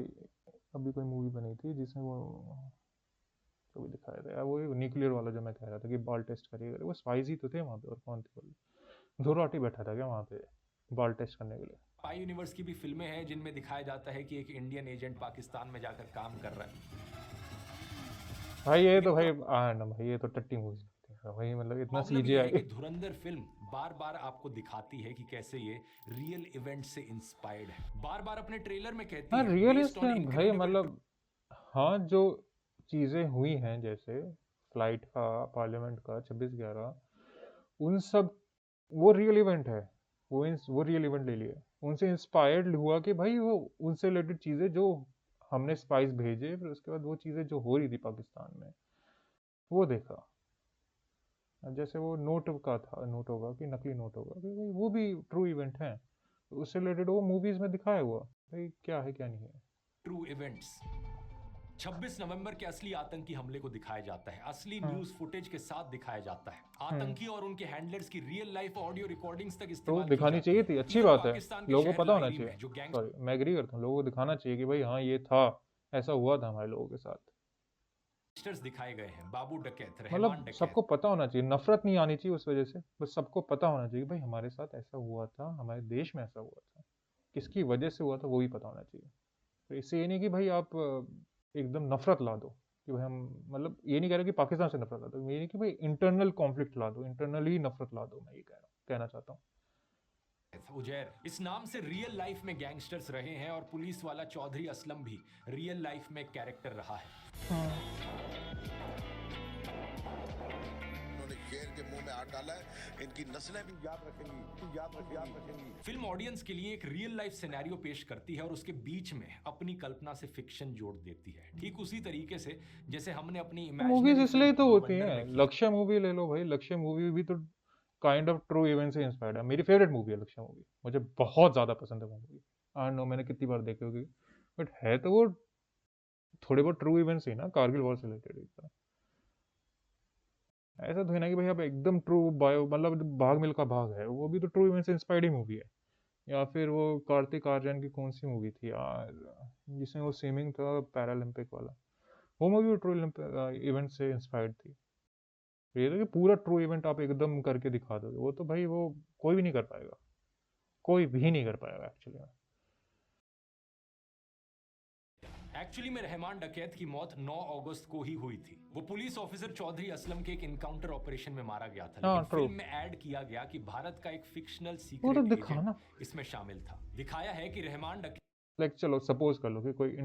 अभी कोई मूवी बनी थी जिसमें वो जो भी दिखाया था यार, वो न्यूक्लियर वाला जो मैं कह रहा था कि बॉल टेस्ट करिएगा, वो स्पाइस ही तो थे वहाँ पे। और कौन थे बोले? धुर्राटी बैठा था क्या वहाँ पे बॉल टेस्ट करने के लिए? स्पाई यूनिवर्स की भी फिल्में हैं जिनमें दिखाया जाता है कि एक इंडियन एजेंट पाकिस्तान में जाकर काम कर रहा है। भाई ये तो लेकिन भाई ना भाई, ये तो टट्टी मूवी लगती है भाई, मतलब इतना प्रॉब्लम यह है कि CGI। धुरंधर फिल्म बार बार आपको दिखाती है कि कैसे ये रियल इवेंट से इंस्पायर्ड है। बार बार अपने ट्रेलर में कहती हाँ है बेस्ड रियलिस्ट ऑन है भाई, इनक्रेडिबल। मतलब हाँ जो चीज़ें हुई हैं, जैसे फ्लाइट का, पार्लियामेंट का 26/11, उन सब वो रियल इवेंट है। वो रियल इवेंट ले लिए, उनसे इंस्पायर्ड हुआ कि भाई वो उनसे रिलेटेड चीज़ें जो हमने स्पाइस भेजे, फिर उसके बाद वो चीज़ें जो हो रही थी पाकिस्तान में वो देखा। अब जैसे वो नोट का था, नोट होगा कि नकली नोट होगा कि भाई वो भी ट्रू इवेंट है, तो उससे रिलेटेड वो मूवीज में दिखाया हुआ भाई क्या है क्या नहीं है। ट्रू इवेंट्स 26 नवंबर के असली आतंकी हमले को दिखाया जाता है, असली हाँ। न्यूज फुटेज के साथ दिखाया जाता है। हम्म। आतंकी और उनके हैंडलर्स की रियल लाइफ ऑडियो रिकॉर्डिंग्स तक तो इस्तेमाल की दिखानी जाती चाहिए है। थी, अच्छी इवन बात है। पाकिस्तान के लोगों को शहर पता होना लाहौरी चाहिए। में जो सॉरी, मैं एग्री करता हूँ, लोगों को दिखाना चाहिए कि भाई हाँ ये था, ऐसा हुआ था हमारे लोगों के साथ। गैंगस्टर्स दिखाए गए हैं, बाबू डकैत, रहमान मतलब डकैत। सबको पता होना चाहिए, नफरत नहीं आनी चाहिए उस वजह से, बस सबको पता होना चाहिए भाई हमारे साथ ऐसा हुआ था, हमारे देश में ऐसा हुआ था, किसकी वजह से हुआ था वो भी पता होना चाहिए। तो इससे ये नहीं कि भाई आप एकदम नफरत ला दो कि भाई हम, मतलब ये नहीं कह रहा कि पाकिस्तान से नफरत ला दो, ये नहीं कि भाई इंटरनल कॉन्फ्लिक्ट ला दो, इंटरनली नफरत ला दो, मैं ये कहना चाहता हूँ। उजैर इस नाम से रियल लाइफ में गैंगस्टर्स रहे हैं और पुलिस वाला चौधरी असलम भी रियल लाइफ में कैरेक्टर रहा है। उन्होंने शेर के मुंह में हाथ डाला है, इनकी नस्लें भी याद रखेंगी। फिल्म ऑडियंस के लिए एक रियल लाइफ सिनेरियो पेश करती है और उसके बीच में अपनी कल्पना से फिक्शन जोड़ देती है, ठीक उसी तरीके से जैसे हमने अपनी मूवीज इमेजिनरी इसलिए तो फिल्म होती बवंडर हैं। में किया। लक्ष्य मूवी ले लो भाई, लक्ष्य मूवी भी तो काइंड ऑफ ट्रू इवेंट से इंस्पायर्ड है। मेरी फेवरेट मूवी है लक्ष्य मूवी, मुझे बहुत ज्यादा पसंद है वो मूवी। आई नो मैंने कितनी बार देखी होगी, बट है तो वो थोड़े बहुत ट्रू इवेंट्स ही ना, कारगिल वॉर से रिलेटेड। ऐसा तो है ना कि भाई अब एकदम ट्रू बायो, मतलब भाग मिल्खा भाग है, वो भी तो ट्रू इवेंट से इंस्पायर्ड ही मूवी है। या फिर वो कार्तिक आर्यन की कौन सी मूवी थी यार, जिसमें वो स्विमिंग था पैरालंपिक वाला, वो मूवी ट्रू इवेंट से इंस्पायर्ड थी। तो ये तो कि पूरा ट्रू इवेंट आप एकदम करके दिखा दोगे, वो तो भाई वो कोई भी नहीं कर पाएगा, कोई भी नहीं कर पाएगा एक्चुअली में। एक्चुअली में रहमान डकैत की मौत 9 अगस्त को ही हुई थी। वो पुलिस ऑफिसर चौधरी असलम के एक इनकाउंटर ऑपरेशन में मारा गया था, हाँ लेकिन ट्रू, फिल्म में ऐड किया गया कि भारत का एक फिक्शनल वो तो सीक्रेट दिखाना। एजेंट इसमें शामिल था। दिखाया है कि रहमान डकैत लाइक चलो सपोज कर लो कि कोई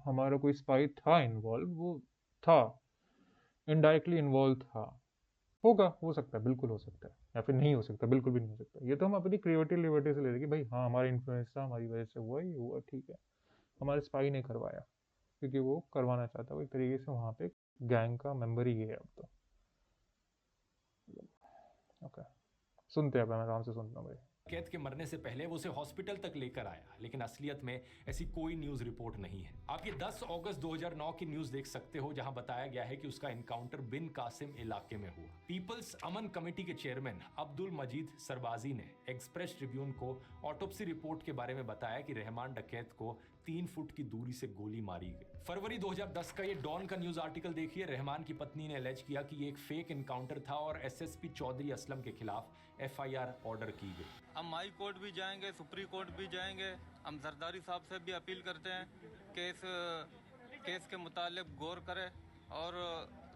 हमारा कोई स्पाई था इन्वॉल्व, वो था इनडायरेक्टली इन्वॉल्व था, होगा, हो सकता है, बिल्कुल हो सकता है, या फिर नहीं हो सकता, बिल्कुल भी नहीं हो सकता। ये तो हम अपनी क्रिएटिव लिबर्टी से ले रहे कि भाई हाँ हमारा इन्फ्लुएंस था, हमारी वजह से हुआ ही हुआ, ठीक है, हमारे स्पाई ने करवाया। क्योंकि वो करवाना चाहता है, वो एक तरीके से वहाँ पे गैंग का मेंबर ही है अब तो। ओके, सुनते हैं, मैं आराम से सुनता हूँ भाई। डकैत के मरने से पहले वो उसे हॉस्पिटल तक लेकर आया, लेकिन असलियत में ऐसी कोई न्यूज रिपोर्ट नहीं है। आप ये 10 अगस्त 2009 की न्यूज देख सकते हो, जहां बताया गया है कि उसका इनकाउंटर बिन कासिम इलाके में हुआ। पीपल्स अमन कमेटी के चेयरमैन अब्दुल मजीद सरबाजी ने एक्सप्रेस ट्रिब्यून को ऑटोप्सी रिपोर्ट के बारे में बताया कि रहमान डकैत को 3 फुट की दूरी से गोली मारी गई। फरवरी 2010 का ये डॉन का न्यूज आर्टिकल देखिए। रहमान की पत्नी ने एलेज किया कि ये एक फेक इनकाउंटर था और एसएसपी चौधरी असलम के खिलाफ एफआईआर ऑर्डर की गई। हम हाई कोर्ट भी जाएंगे, सुप्रीम कोर्ट भी जाएंगे। हम जरदारी साहब से भी अपील करते हैं कि इस केस के मुतालिक गौर करें और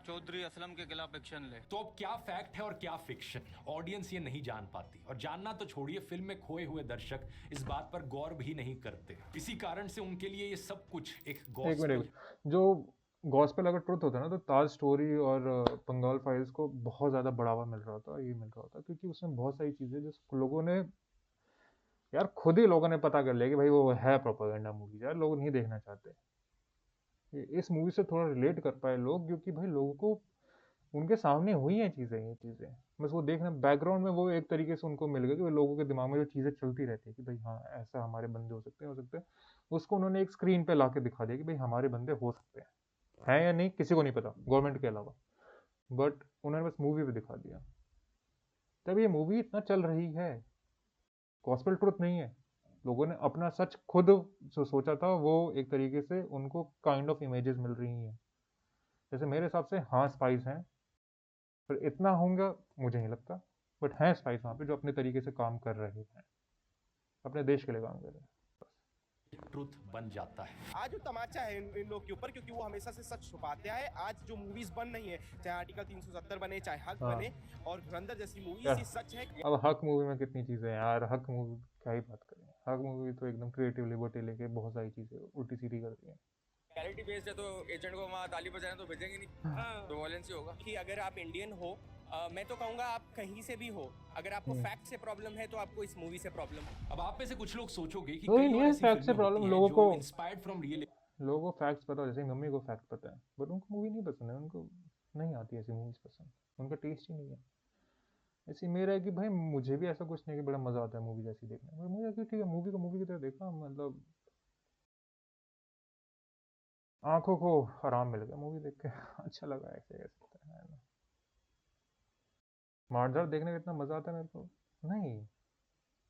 चौधरी असलम के खिलाफ एक्शन ले। तो अब क्या फैक्ट है और क्या फिक्शन, ऑडियंस ये नहीं जान पाती, और जानना तो छोड़िए, फिल्म में खोए हुए दर्शक इस बात पर गौर भी नहीं करते। इसी कारण से उनके लिए ये सब कुछ एक एक गॉस्पेल। मिनट, जो गॉस्पेल अगर ट्रुथ होता है ना, तो ताज स्टोरी और बंगाल फाइल्स को बहुत ज़्यादा बढ़ावा मिल रहा था, ये मिल रहा था, क्योंकि उसमें बहुत सारी चीज़ें जो लोगों ने, यार खुद ही लोगों ने पता कर लिया कि भाई वो है प्रोपेगेंडा मूवी, यार लोग नहीं देखना चाहते। इस मूवी से थोड़ा रिलेट कर पाए लोग, क्योंकि भाई लोगों को उनके सामने हुई हैं चीज़ें, ये चीज़ें बस वो देखना, बैकग्राउंड में वो एक तरीके से उनको मिल गया कि लोगों के दिमाग में जो चीज़ें चलती रहती है कि भाई हाँ ऐसा हमारे बंदे हो सकते हैं, हो सकते हैं, उसको उन्होंने एक स्क्रीन पे ला के दिखा दिया कि भाई हमारे बंदे हो सकते हैं या नहीं किसी को नहीं पता गवर्नमेंट के अलावा, बट उन्होंने बस मूवी पे दिखा दिया। तब ये मूवी इतना चल रही है, गॉस्पेल ट्रुथ नहीं है। लोगों ने अपना सच खुद जो सोचा था वो एक तरीके से उनको काइंड ऑफ इमेजेस मिल रही हैं। जैसे मेरे हिसाब से हाँ स्पाइस हैं, पर इतना होगा मुझे नहीं लगता, बट हैं स्पाइस वहाँ पे जो अपने तरीके से काम कर रहे हैं, अपने देश के लिए काम कर रहे हैं। ट्रुथ बन जाता है। आज जो तमाचा है इन लोग के ऊपर, क्योंकि वो हमेशा से सच छुपाते आए। आज जो मूवीज बन रही है, चाहे आर्टिकल 370 बने, चाहे हक हाँ। बने, और धुरंधर जैसी मूवी, यार, ये सच है। अब हक मूवी में कितनी चीज़ें हैं यार, हक मूवी क्या ही बात करें, हक मूवी तो एकदम क्रिएटिव लिबर्टी लेके बहुत सारी चीज़ें उल्टी सीधी करती है। क्वालिटी बेस्ड है, तो एजेंट को वहाँ ताली बजाना तो भेजेंगे नहीं, तो वॉयलेंस ही होगा। कि अगर आप इंडियन हो, मैं तो कहूँगा आप कहीं से भी हो, अगर आपको फैक्ट से प्रॉब्लम है तो आपको इस मूवी से प्रॉब्लम है। अब आप में से कुछ लोग सोचोगे कि वही कई नहीं और है ऐसी फैक्ट से फिल्में प्रॉब्लम, होती हैं लोगों जो को इंस्पायर्ड फ्रॉम रियल। लोगों को फैक्ट्स पता हो, जैसे मम्मी को फैक्ट पता है, बट उनको मूवी नहीं पसंद है, उनको नहीं आती ऐसी मूवीज पसंद, उनका टेस्ट ही नहीं है। ऐसे मेरा है कि भाई मुझे भी ऐसा कुछ नहीं कि बड़ा मजा आता है मूवी जैसी देखने में, मुझे कि ठीक है मूवी को मूवी की तरह देखा, मतलब आंखों को आराम मिल गया मूवी देख के अच्छा लगा, ऐसे कह सकते हैं ना। मारधाड़ देखने में इतना मजा आता है मेरे को, नहीं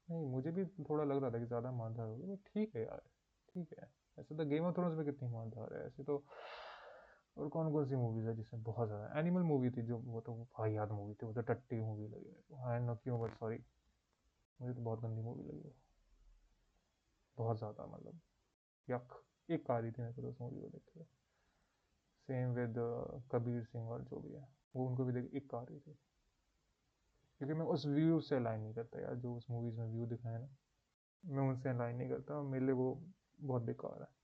नहीं, मुझे भी थोड़ा लग रहा था कि ज़्यादा मारधाड़ होगी, बट ठीक है यार, ठीक है। ऐसे तो गेम ऑफ थ्रोन्स में कितनी मारधाड़ है, ऐसे तो और कौन कौन सी मूवीज है जिसमें बहुत ज़्यादा, एनिमल मूवी थी जो, वो तो भाई याद मूवी थी, वो तो टट्टी मूवी लगी मेरे को, हाँ नो क्यों, बट सॉरी, मुझे तो बहुत गंदी मूवी लगी वो, बहुत ज़्यादा, मतलब यक, एक आ रही थी मेरे को तो उस मूवी को देख के। सेम विद कबीर सिंह और जो भी है, वो उनको भी देख एक आ रही थी, क्योंकि मैं उस व्यू से अलाइन नहीं करता यार, जो उस मूवीज़ में व्यू दिखाए ना, मैं उनसे अलाइन नहीं करता, मेरे लिए वो बहुत बेकार है।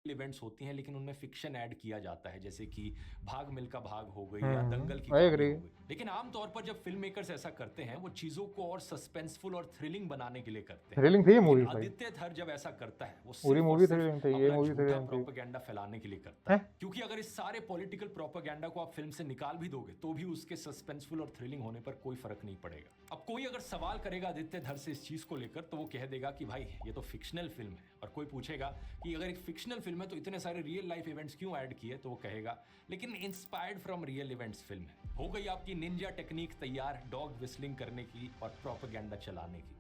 इवेंट्स होती हैं, लेकिन उनमें फिक्शन ऐड किया जाता है, जैसे कि भाग मिल्खा भाग हो गई या दंगल की I कहानी agree. हो गई। लेकिन आमतौर पर जब फिल्म मेकर्स ऐसा करते हैं, वो चीजों को और सस्पेंसफुल और थ्रिलिंग बनाने के लिए करते हैं। थ्रिलिंग थी ये मूवी लेकिन भाई, आदित्य थर जब ऐसा करता है, वो पूरी सिर्फ और मूवी सिर्फ थ्रिलिंग थी, ये अपना मूवी झूठा थ्रिलिंग थी। प्रोपेगेंडा फैलाने के लिए करता है। क्योंकि अगर इस सारे पॉलिटिकल प्रोपेगेंडा को आप फिल्म से निकाल भी दोगे, तो भी उसके सस्पेंसफुल और थ्रिलिंग होने पर कोई फर्क नहीं पड़ेगा। अब कोई अगर सवाल करेगा आदित्य धर से इस चीज को लेकर, तो वो कह देगा कि भाई ये तो फिक्शनल फिल्म है। और कोई पूछेगा कि अगर एक फिक्शनल फिल्म है तो इतने सारे रियल लाइफ इवेंट्स क्यों ऐड किए, तो वो कहेगा लेकिन inspired from real events film है। हो गई आपकी निंजा टेक्निक तैयार, डॉग विस्लिंग करने की और प्रोपेगेंडा चलाने की।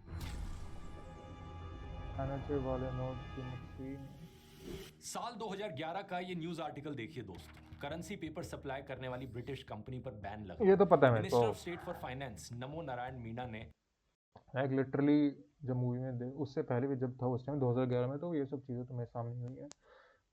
वाले नोट की मशीन। साल 2011 का ये न्यूज आर्टिकल देखिए दोस्तों। करेंसी पेपर सप्लाई करने वाली ब्रिटिश कंपनी पर बैन लगा। ये तो पता है मेरे मिनिस्टर को, ऑफ स्टेट फॉर फाइनेंस नमो नारायण मीणा ने मैं लिटरली जब मूवी में उससे पहले भी जब था उस टाइम 2011 में, तो ये सब चीज़ें तो मेरे सामने हुई हैं,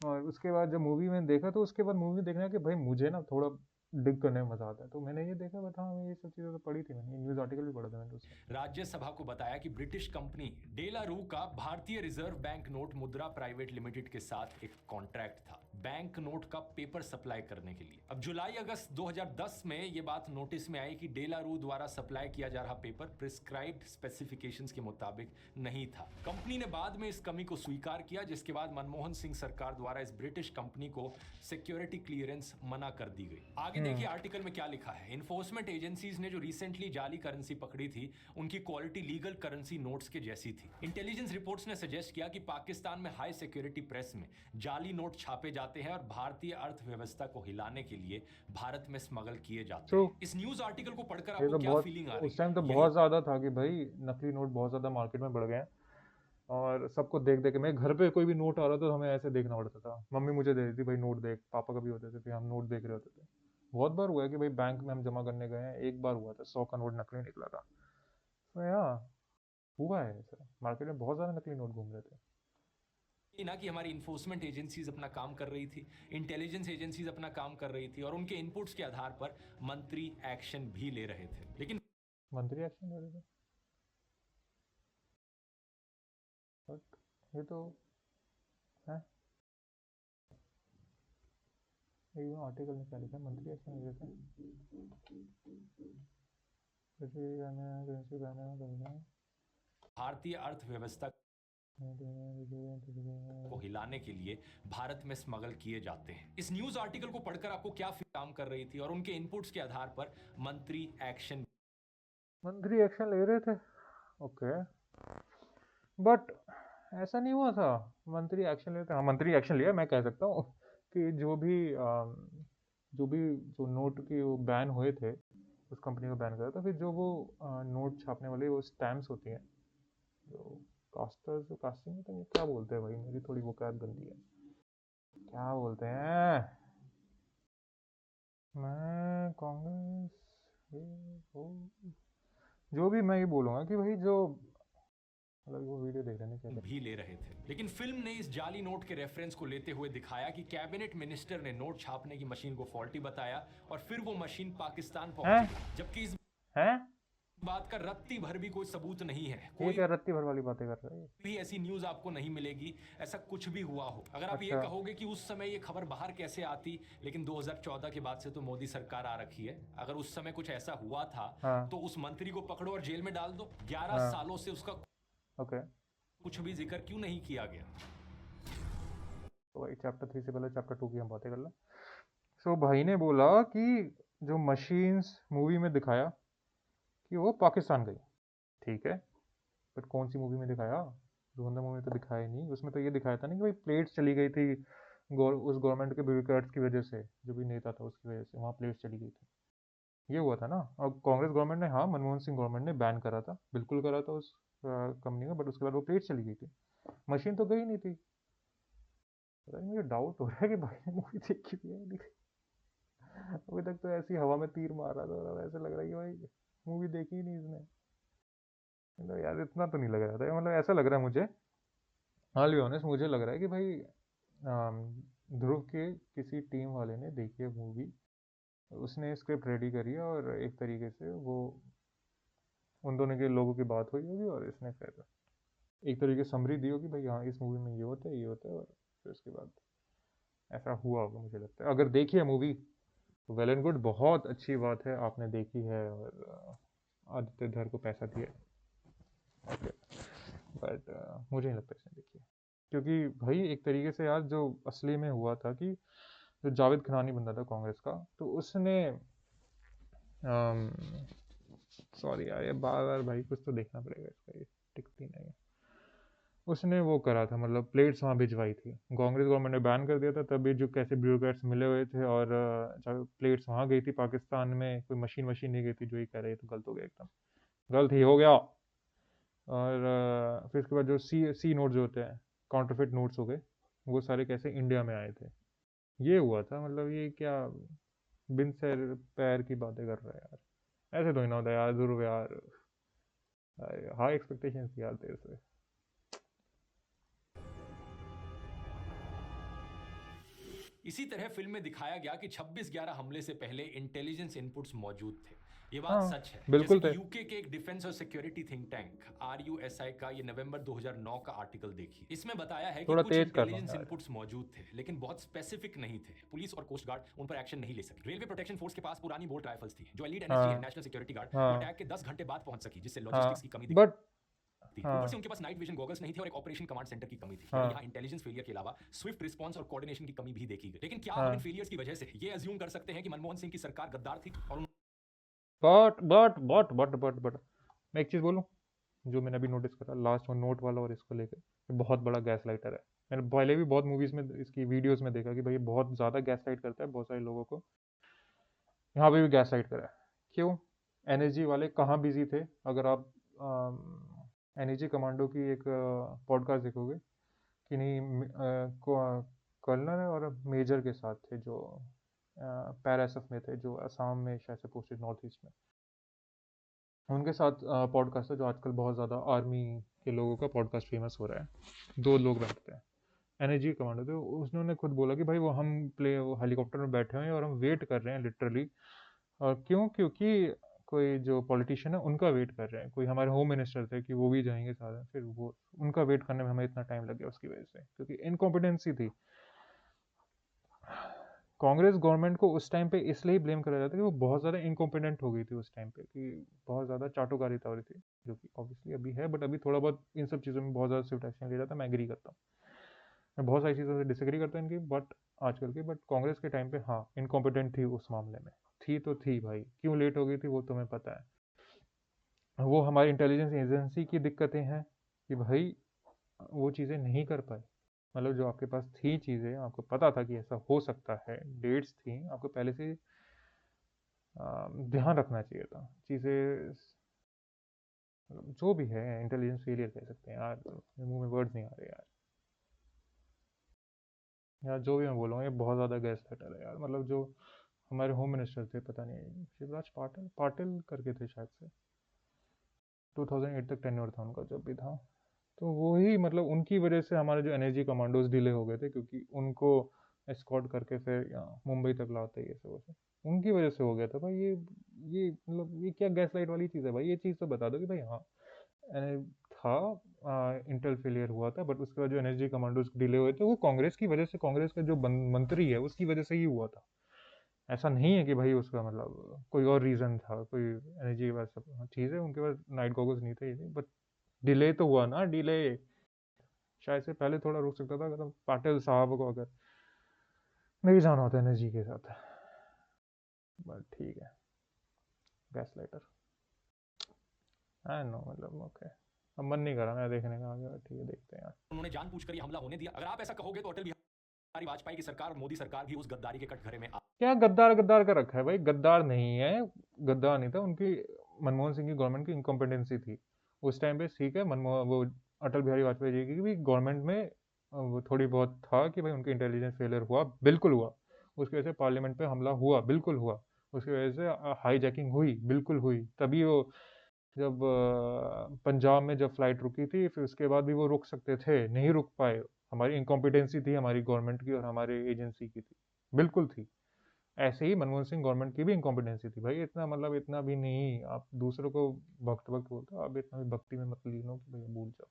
और उसके बाद जब मूवी में देखा, तो उसके बाद मूवी देखने कि भाई मुझे ना थोड़ा डिग करने में मजा आता है। तो मैंने ये देखा, बट हाँ ये सब चीज़ें तो पढ़ी थी, मैंने न्यूज़ आर्टिकल भी पढ़ा था मैंने उससे। राज्यसभा को बताया कि ब्रिटिश कंपनी डेलारू का भारतीय रिजर्व बैंक नोट मुद्रा प्राइवेट लिमिटेड के साथ एक कॉन्ट्रैक्ट था बैंक नोट का पेपर सप्लाई करने के लिए। अब जुलाई अगस्त 2010 में यह बात नोटिस में आई कि डेलारू द्वारा सप्लाई किया जा रहा पेपर प्रिस्क्राइब्ड स्पेसिफिकेशंस के मुताबिक नहीं था। कंपनी ने बाद में इस कमी को स्वीकार किया, जिसके बाद मनमोहन सिंह सरकार द्वारा इस ब्रिटिश कंपनी को सिक्योरिटी क्लियरेंस मना कर दी गई। आगे देखिए आर्टिकल में क्या लिखा है। इन्फोर्समेंट एजेंसीज ने जो रिसेंटली जाली करेंसी पकड़ी थी, उनकी क्वालिटी लीगल करेंसी नोट्स के जैसी थी। इंटेलिजेंस रिपोर्ट्स ने सजेस्ट किया कि पाकिस्तान में हाई सिक्योरिटी प्रेस में जाली नोट छापे जाते हैं और भारतीय अर्थव्यवस्था को हिलाने के लिए भारत में स्मगल किए जाते हैं। इस न्यूज़ आर्टिकल को पढ़कर ये आपको तो क्या बहुत फीलिंग आ रही है? उस टाइम तो बहुत ज़्यादा था कि भाई नकली नोट बहुत ज़्यादा मार्केट में बढ़ गए हैं, और सबको देख देख के, मैं घर पे कोई भी नोट आ रहा था तो हमें ऐसे देखना पड़ता था। मम्मी मुझे दे देती, भाई नोट देख, पापा का भी होते थे, फिर हम नोट देख रहे होते थे। बहुत बार हुआ है कि भाई बैंक में हम जमा करने गए हैं, एक बार हुआ था 100 का नोट नकली निकला था। तो यार हुआ है ऐसा, मार्केट में बहुत ज़्यादा नकली नोट घूम रहे थे। ना कि हमारी इन्फोर्समेंट एजेंसीज अपना काम कर रही थी, इंटेलिजेंस एजेंसीज अपना काम कर रही थी और उनके इनपुट्स के आधार पर मंत्री एक्शन भी ले रहे थे। लेकिन मंत्री एक्शन ले रहे थे, बट ये तो है। एक आर्टिकल में क्या लिखा है, मंत्री एक्शन ले रहे थे। भारतीय अर्थव्यवस्था को हिलाने के लिए भारत में स्मगल किए जाते हैं। इस न्यूज़ आर्टिकल को पढ़कर आपको क्या काम कर रही थी और उनके इनपुट्स के आधार पर मंत्री एक्शन ले रहे थे, ओके। बट ऐसा नहीं हुआ था मंत्री एक्शन लेते। हाँ मंत्री एक्शन लिया, मैं कह सकता हूँ कि जो नोट की वो बैन हुए थे, उस कंपनी को बैन करा था। फिर जो वो नोट छापने वाली वो स्टैम्प्स होती हैं, जो कास्टिंग होता है, क्या बोलते हैं भाई, मेरी थोड़ी वोकैब गंदी है, क्या बोलते हैं। मैं कांग्रेस ये वो जो भी मैं ये बोलूँगा कि भाई जो मतलब वो वीडियो देख रहे हैं क्या भी ले रहे थे। लेकिन फिल्म ने इस जाली नोट के रेफरेंस को लेते हुए दिखाया कि कैबिनेट मिनिस्टर ने नोट छापने की मशीन को फॉल्टी बताया और फिर वो मशीन पाकिस्तान पहुंची, जबकि इस बात का रत्ती भर भी कोई सबूत नहीं है। कोई क्या रत्ती भर वाली बातें कर रहे हैं, भी ऐसी न्यूज आपको नहीं मिलेगी ऐसा कुछ भी हुआ हो। अगर आप ये कहोगे कि उस समय ये खबर बाहर कैसे आती, लेकिन 2014 के बाद से तो मोदी सरकार आ रखी है। अगर उस समय कुछ ऐसा हुआ था तो उस मंत्री को पकड़ो और जेल में डाल दो। 11 सालों से उसका कुछ भी जिक्र क्यों नहीं किया गया? तो भाई चैप्टर 3 से पहले चैप्टर 2 की हम बातें कर लें। सो भाई ने बोला कि जो मशीन्स मूवी में दिखाया कि वो पाकिस्तान गई, ठीक है, बट कौन सी मूवी में दिखाया? धुरंधर मूवी में तो दिखाया ही नहीं। उसमें तो ये दिखाया था ना कि भाई प्लेट्स चली गई थी उस गवर्नमेंट के ब्यूरोक्रेट्स की वजह से, जो भी नेता था उसकी वजह से वहाँ प्लेट्स चली गई थी, ये हुआ था ना। और कांग्रेस गवर्नमेंट ने, हाँ मनमोहन सिंह गवर्नमेंट ने बैन करा था, बिल्कुल करा था उस कंपनी का, बट उसके बाद वो प्लेट चली गई थी, मशीन तो गई नहीं थी। मुझे डाउट हो रहा है कि भाई ने मूवी देखी थी या नहीं। अभी तक तो ऐसी हवा में तीर मार रहा था और ऐसे लग रहा है कि भाई मूवी देखी ही नहीं इसने। मतलब यार इतना तो नहीं लग रहा था, मतलब ऐसा लग रहा है मुझे, ऑल बी ऑनेस्ट, मुझे लग रहा है कि भाई ध्रुव के किसी टीम वाले ने देखी है मूवी, उसने स्क्रिप्ट रेडी करी है और एक तरीके से वो उन दोनों के लोगों की बात हुई होगी और इसने फिर एक तरीके से समरी दी होगी, भाई हाँ इस मूवी में ये होता है ये होता है, और फिर उसके बाद ऐसा हुआ होगा मुझे लगता है। अगर देखी है मूवी तो वेल एंड गुड, बहुत अच्छी बात है आपने देखी है और आदित्य धर को पैसा दिया, ओके, बट मुझे नहीं लगता इसने देखी है। क्योंकि भाई एक तरीके से यार जो असली में हुआ था कि जो जावेद खनानी बंदा था कांग्रेस का, तो उसने सॉरी यार ये बार बार भाई कुछ तो देखना पड़ेगा इसका, ये टिकती नहीं है। उसने वो करा था, मतलब प्लेट्स वहाँ भिजवाई थी, कांग्रेस गवर्नमेंट ने बैन कर दिया था, तभी जो कैसे ब्यूरोक्रेट्स मिले हुए थे और जब प्लेट्स वहाँ गई थी पाकिस्तान में, कोई मशीन नहीं गई थी, जो ये कह रहे, तो गलत हो गया, एकदम गलत ही हो गया। और फिर उसके बाद जो सी नोट जो होते हैं, काउंटरफिट नोट्स हो गए, वो सारे कैसे इंडिया में आए थे, ये हुआ था। मतलब ये क्या बिन सर पैर की बातें कर रहा है यार, ऐसे तो ही ना होता यार ध्रुव यार, हाई एक्सपेक्टेशंस थी यार तेरे से। इसी तरह फिल्म में दिखाया गया कि 26/11 हमले से पहले इंटेलिजेंस इनपुट्स मौजूद थे। ये बात हाँ सच है। बिल्कुल जैसे थे। कि यूके के एक डिफेंस और सिक्योरिटी थिंक टैंक RUSI का ये नवंबर 2009 का आर्टिकल देखिए। इसमें बताया है कि थोड़ा कुछ तेज कर लो इंटेलिजेंस यार। इनपुट्स मौजूद थे, लेकिन बहुत स्पेसिफिक नहीं थे। पुलिस और कोस्ट गार्ड उन पर एक्शन नहीं ले सकी। रेलवे प्रोटेक्शन फोर्स के पास पुरानी बोल्ट राइफल्स थी। जो एलीट NSG है, हाँ नेशनल सिक्योरिटी गार्ड, वो हाँ अटैक के 10 घंटे बाद पहुंच सकी, जिससे हाँ लॉजिस्टिक्स की कमी दिखती बट थी। ऊपर से हाँ उनके पास नाइट विजन गॉगल्स नहीं थे और एक ऑपरेशन कमांड सेंटर की कमी थी। हाँ यहाँ इंटेलिजेंस फेलियर के अलावा स्विफ्ट रिस्पांस और कोऑर्डिनेशन की कमी भी देखी गई। लेकिन क्या हम इन हाँ फेलियर्स की वजह से ये अज्यूम कर सकते हैं कि मनमोहन सिंह की सरकार गद्दार थी और बट मैं एक चीज़ बोलूँ जो मैंने अभी नोटिस करा लास्ट वो नोट वाला और इसको लेकर, ये बहुत बड़ा गैस लाइटर है। मैंने पहले भी बहुत मूवीज़ में इसकी वीडियोस में देखा कि भाई ये बहुत ज़्यादा गैस लाइट करता है बहुत सारे लोगों को। यहाँ पे भी गैस लाइट करा है। क्यों? एनएसजी वाले कहाँ बिजी थे? अगर आप एनएसजी कमांडो की एक पॉडकास्ट देखोगे कि नहीं कर्नल और मेजर के साथ थे जो पैराएसएफ में थे, जो असम में शायद से पोस्टेड नॉर्थ ईस्ट में, उनके साथ पॉडकास्ट है जो आजकल बहुत ज़्यादा आर्मी के लोगों का पॉडकास्ट फेमस हो रहा है। 2 लोग बैठते हैं, एनएसजी कमांडो थे, उसने खुद बोला कि भाई वो हेलीकॉप्टर में बैठे हुए हैं और हम वेट कर रहे हैं लिटरली। और क्यों? क्योंकि कोई जो पॉलिटिशियन है उनका वेट कर रहे हैं। कोई हमारे होम मिनिस्टर थे कि वो भी जाएंगे साथ में, फिर वो उनका वेट करने में हमें इतना टाइम लग गया उसकी वजह से, क्योंकि इनकॉम्पिटेंसी थी। कांग्रेस गवर्नमेंट को उस टाइम पे इसलिए ही ब्लेम करा जाता है कि वो बहुत ज़्यादा इनकॉम्पिटेंट हो गई थी उस टाइम पे, कि बहुत ज़्यादा चाटुकारिता हो रही थी, जो कि ऑब्वियसली अभी है, बट अभी थोड़ा बहुत इन सब चीज़ों में बहुत ज़्यादा स्विफ्ट एक्शन ले रहा था। मैं एग्री करता हूँ, मैं बहुत सारी चीज़ों से डिसएग्री करता हूँ इनकी, बट आजकल की, बट कांग्रेस के टाइम पे हाँ इनकॉम्पिटेंट थी उस मामले में। थी तो थी भाई, क्यों लेट हो गई थी वो तुम्हें पता है। वो हमारी इंटेलिजेंस एजेंसी की दिक्कतें हैं कि भाई वो चीज़ें नहीं कर पाए। मतलब जो आपके पास थी चीज़ें, आपको पता था कि ऐसा हो सकता है, डेट्स थी, आपको पहले से ध्यान रखना चाहिए था चीज़ें। मतलब जो भी है इंटेलिजेंस फेलियर कह सकते हैं यार, मेरे मुंह में वर्ड्स नहीं आ रहे यार। यार जो भी मैं बोल रहा हूँ ये बहुत ज़्यादा गैस लेटर है यार। मतलब जो हमारे होम मिनिस्टर थे, पता नहीं शिवराज पाटिल पाटिल करके थे शायद से, 2008 तक टेन्योर था उनका जब भी था, तो वही मतलब उनकी वजह से हमारे जो एनर्जी कमांडोज डिले हो गए थे, क्योंकि उनको एस्कॉर्ट करके फिर यहाँ मुंबई तक लाते ये सब वैसे, उनकी वजह से हो गया था भाई। ये मतलब ये क्या गैस लाइट वाली चीज़ है भाई? ये चीज़ तो बता दो कि भाई हाँ था इंटेल फेलियर हुआ था, बट उसके बाद जो एनर्जी कमांडोज डिले हुए थे वो कांग्रेस की वजह से, कांग्रेस का जो मंत्री है उसकी वजह से ही हुआ था। ऐसा नहीं है कि भाई उसका मतलब कोई और रीज़न था, कोई एनर्जी के पास सब चीज़ है, उनके पास नाइट गॉगल्स नहीं थे, बट डिले तो हुआ ना, डिले शायद से पहले थोड़ा रुक सकता था अगर पाटिल साहब को अगर नहीं जाना होता एनर्जी के साथ, बट ठीक है गैस लाइटर आई नो मतलब ओके। अब मन नहीं करा मैं देखने का आगे, ठीक है देखते हैं यार। उन्होंने जानबूझकर ये हमला होने दिया। अगर आप ऐसा कहोगे तो अटल बिहारी वाजपेयी की सरकार, मोदी सरकार भी उस गद्दारी के कटघरे में क्या गद्दार गद्दार का रखा है भाई? गद्दार नहीं है, गद्दार नहीं था, उनकी मनमोहन सिंह की गवर्नमेंट की इनकॉम्पिटेंसी थी उस टाइम पे। ठीक है मनमोहन वो अटल बिहारी वाजपेयी जी की भी गवर्नमेंट में वो थोड़ी बहुत था कि भाई उनके इंटेलिजेंस फेलियर हुआ, बिल्कुल हुआ। उसकी वजह से पार्लियामेंट पे हमला हुआ, बिल्कुल हुआ। उसकी वजह से हाईजैकिंग हुई, बिल्कुल हुई। तभी वो जब पंजाब में जब फ्लाइट रुकी थी, फिर उसके बाद भी वो रुक सकते थे, नहीं रुक पाए। हमारी इनकॉम्पिटेंसी थी हमारी गवर्नमेंट की और हमारे एजेंसी की थी, बिल्कुल थी। ऐसे ही मनमोहन सिंह गवर्नमेंट की भी इनकॉम्पिटेंसी थी भाई। इतना मतलब इतना भी नहीं आप दूसरों को भक्त भक्त बोलते हो, आप इतना भी भक्ति में मत लीनो कि भाई भूल जाओ।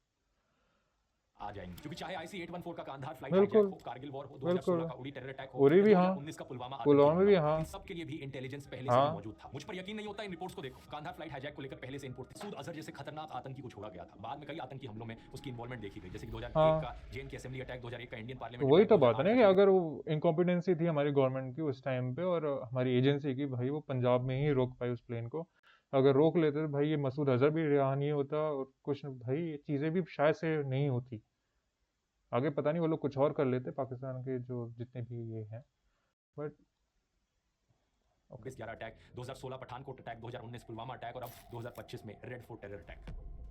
आ जाएंगे, क्योंकि चाहे IC-814 का कांधार फ्लाइट बिल्कुल हाईजैक हो, कारगिल वॉर हो, 2016 बिल्कुल, का उड़ी टेरर अटैक हो, उरी भी या हाँ, 2019 का पुलवामा आतंकी पुलवामा हमला भी हो, हाँ इन सब के लिए भी इंटेलिजेंस पहले से ही हाँ मौजूद था। मुझ पर यकीन नहीं होता, इन रिपोर्ट्स को देखो। कांधार फ्लाइट हाईजैक को लेकर पहले से इनपुट थे। सूद अजहर जैसे खतरनाक आतंकी को छोड़ा गया था। बाद में कई आतंकी हमलों में उसकी इन्वॉल्वमेंट देखी गई, जैसे कि 2001 हाँ। का जेएनके असेंबली अटैक, 2001 का इंडियन तो पार्लियामेंट वही अटैक, तो बात है ना 2008 कि का अगर वो इनकॉम्पिटेंसी थी हमारी गवर्नमेंट की उस टाइम पे और हमारी एजेंसी की, भाई वो पंजाब में ही रोक पाई उस प्लेन को। अगर रोक लेते तो भाई ये मसूद अजहर भी रिहा नहीं होता और कुछ भाई ये चीज़ें भी शायद से नहीं होती। आगे पता नहीं वो लोग कुछ और कर लेते पाकिस्तान के जो जितने भी ये हैं, but 11 attack, 2016 Pathankot attack, 2019 Pulwama attack और अब 2025 में red fort terror attack.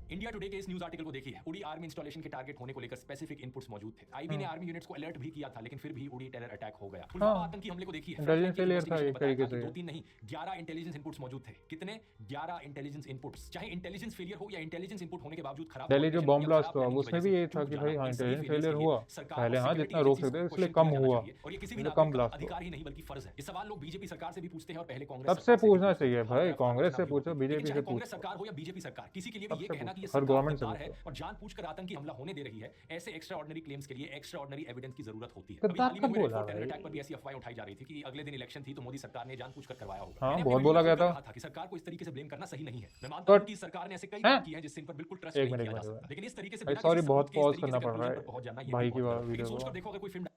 India today के इस न्यूज आर्टिकल को देखिए। उड़ी आर्मी इंस्टॉलेशन के टारगेट होने को लेकर स्पेसिफिक इनपुट्स मौजूद थे। आईबी ने आर्मी यूनिट्स को अलर्ट भी किया था, लेकिन फिर भी उड़ी टेरर अटैक हो गया। पुलवामा आतंकी हमले को देखिए। इंटेलिजेंस फेलियर था एक तरीके से। 2-3 नहीं 11 इंटेलिजेंस इनपुट्स मौजूद थे। कितने? 11 इंटेलिजेंस इनपुट्स। चाहे इंटेलिजेंस फेलियर हो या इंटेलिजेंस इनपुट होने के बावजूद खराब दिल्ली जो बॉम्ब ब्लास्ट हुआ उसमें भी ये था कि भाई हाँ इंटेलिजेंस फेलियर हुआ पहले, हाँ जितना रोक सकते इसलिए कम हुआ, और ये किसी भी इसलिए नागरिक कम का ब्लास्ट हुआ। अधिकार ही नहीं बल्कि फर्ज है। ये सवाल लोग बीजेपी सरकार से भी पूछते हैं और पहले कांग्रेस तब से पूछना चाहिए भाई, कांग्रेस से पूछो, बीजेपी से कांग्रेस पूछो, सरकार हो या बीजेपी सरकार, किसी के लिए भी ये कहना कि ये हर सरकार गवर्नमेंट से गद्दार है पूछो। और जानबूझकर आतंकी हमला होने दे रही है, ऐसे एक्स्ट्रा ऑर्डिनरी क्लेम्स के लिए एक्स्ट्रा ऑर्डिनरी एविडेंस की जरूरत होती है। अभी गद्दार हाल ही में कब हुए बोला टेरर भाई? अटैक पर भी ऐसी अफवाहें उठाई जा रही थी कि अगले दिन इलेक्शन थी तो मोदी सरकार ने जानबूझकर करवाया होगा। हाँ, मैंने अपने बहुत वीडियो बोला में गया था। कहा कि सरकार को इस तरीके से ब्लेम करना सही नहीं है। मैं मानता हूं कि सरकार ने ऐसे कई काम किए हैं जिससे इन पर बिल्कुल ट्रस्ट एक नहीं मिनट किया जा एक सकता, मिनट लेकिन इस तरीके से भाई, बिना सॉरी किसी बहुत सबूत के इस पॉज तरीके करना से पड़ रहा conclusion है पर पहुंच जाना ये भाई भी की बहुत गलत है। लेकिन वीडियो सोचकर को, देखो अगर कोई फिल्म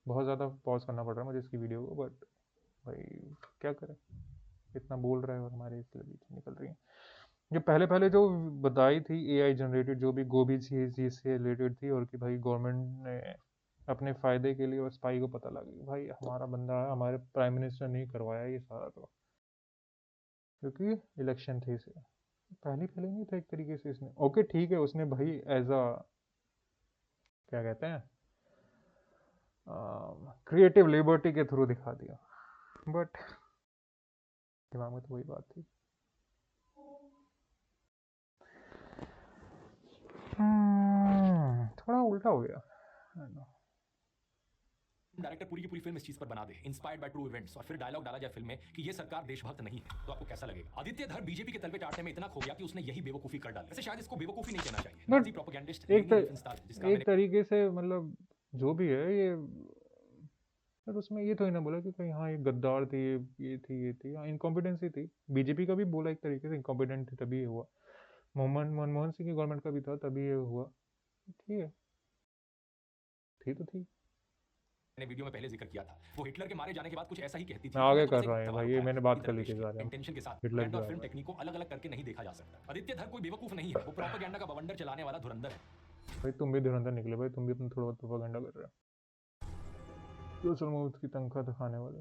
बहुत ज़्यादा पॉज करना पड़ रहा है मुझे इसकी वीडियो को, बट भाई क्या करें, इतना बोल रहे हैं और हमारे इसलिए बीच निकल रही है। जो पहले पहले जो बताई थी एआई जनरेटेड, जो भी गोभी चीज से रिलेटेड थी, और कि भाई गवर्नमेंट ने अपने फ़ायदे के लिए, और स्पाई को पता लगा कि भाई हमारा बंदा है, हमारे प्राइम मिनिस्टर ने करवाया ये सारा, तो क्योंकि इलेक्शन थे इसे पहले पहले नहीं था एक तरीके से इसने, ओके ठीक है उसने भाई एज अ क्या कहते हैं क्रिएटिव लिबर्टी के थ्रू दिखा दिया, बट दिमाग में तो वही बात थी। थोड़ा उल्टा हो गया। डायरेक्टर पूरी की पूरी फिल्म इस चीज पर बना दे, इंस्पायर्ड बाय ट्रू इवेंट्स, और फिर डायलॉग डाला जाए फिल्म में कि ये सरकार देशभक्त नहीं है, तो आपको कैसा लगेगा? आदित्य धर बीजेपी के तलवे चाटने में इतना खो गया कि उसने यही बेवकूफी कर डाली। वैसे शायद इसको बेवकूफी नहीं कहना चाहिए, नाजी प्रोपेगेंडिस्ट एक तरीके से मतलब जो भी है ये, पर उसमें ये तो ही ना बोला कि कहीं हाँ ये गद्दार थी, ये थी, हाँ इनकॉम्पिटेंसी थी। बीजेपी का भी बोला एक तरीके से इनकॉम्पिटेंट थी तभी ये हुआ, मनमोहन सिंह की गवर्नमेंट का भी था तभी ये हुआ, ठीक है, थी तो थी। मैंने वीडियो में पहले जिक्र किया था, वो हिटलर के मारे जाने के बाद कुछ ऐसा ही कहती थी। मैं आगे कर रहा है भाई, ये मैंने बात कर ली थी सारे इंटेंशन के साथ हिटलर ब्रांड और के फिल्म बारे में। टेक्निक को अलग-अलग करके नहीं देखा जा सकता। आदित्य धर कोई बेवकूफ नहीं है, वो प्रोपेगेंडा का बवंडर चलाने वाला धुरंधर है। भाई तुम भी धुरंधर निकले भाई, तुम भी अपना थोड़ा बहुत प्रोपेगेंडा कर रहे हो, सोशल मूव की तनख्वाह दिखाने वाले।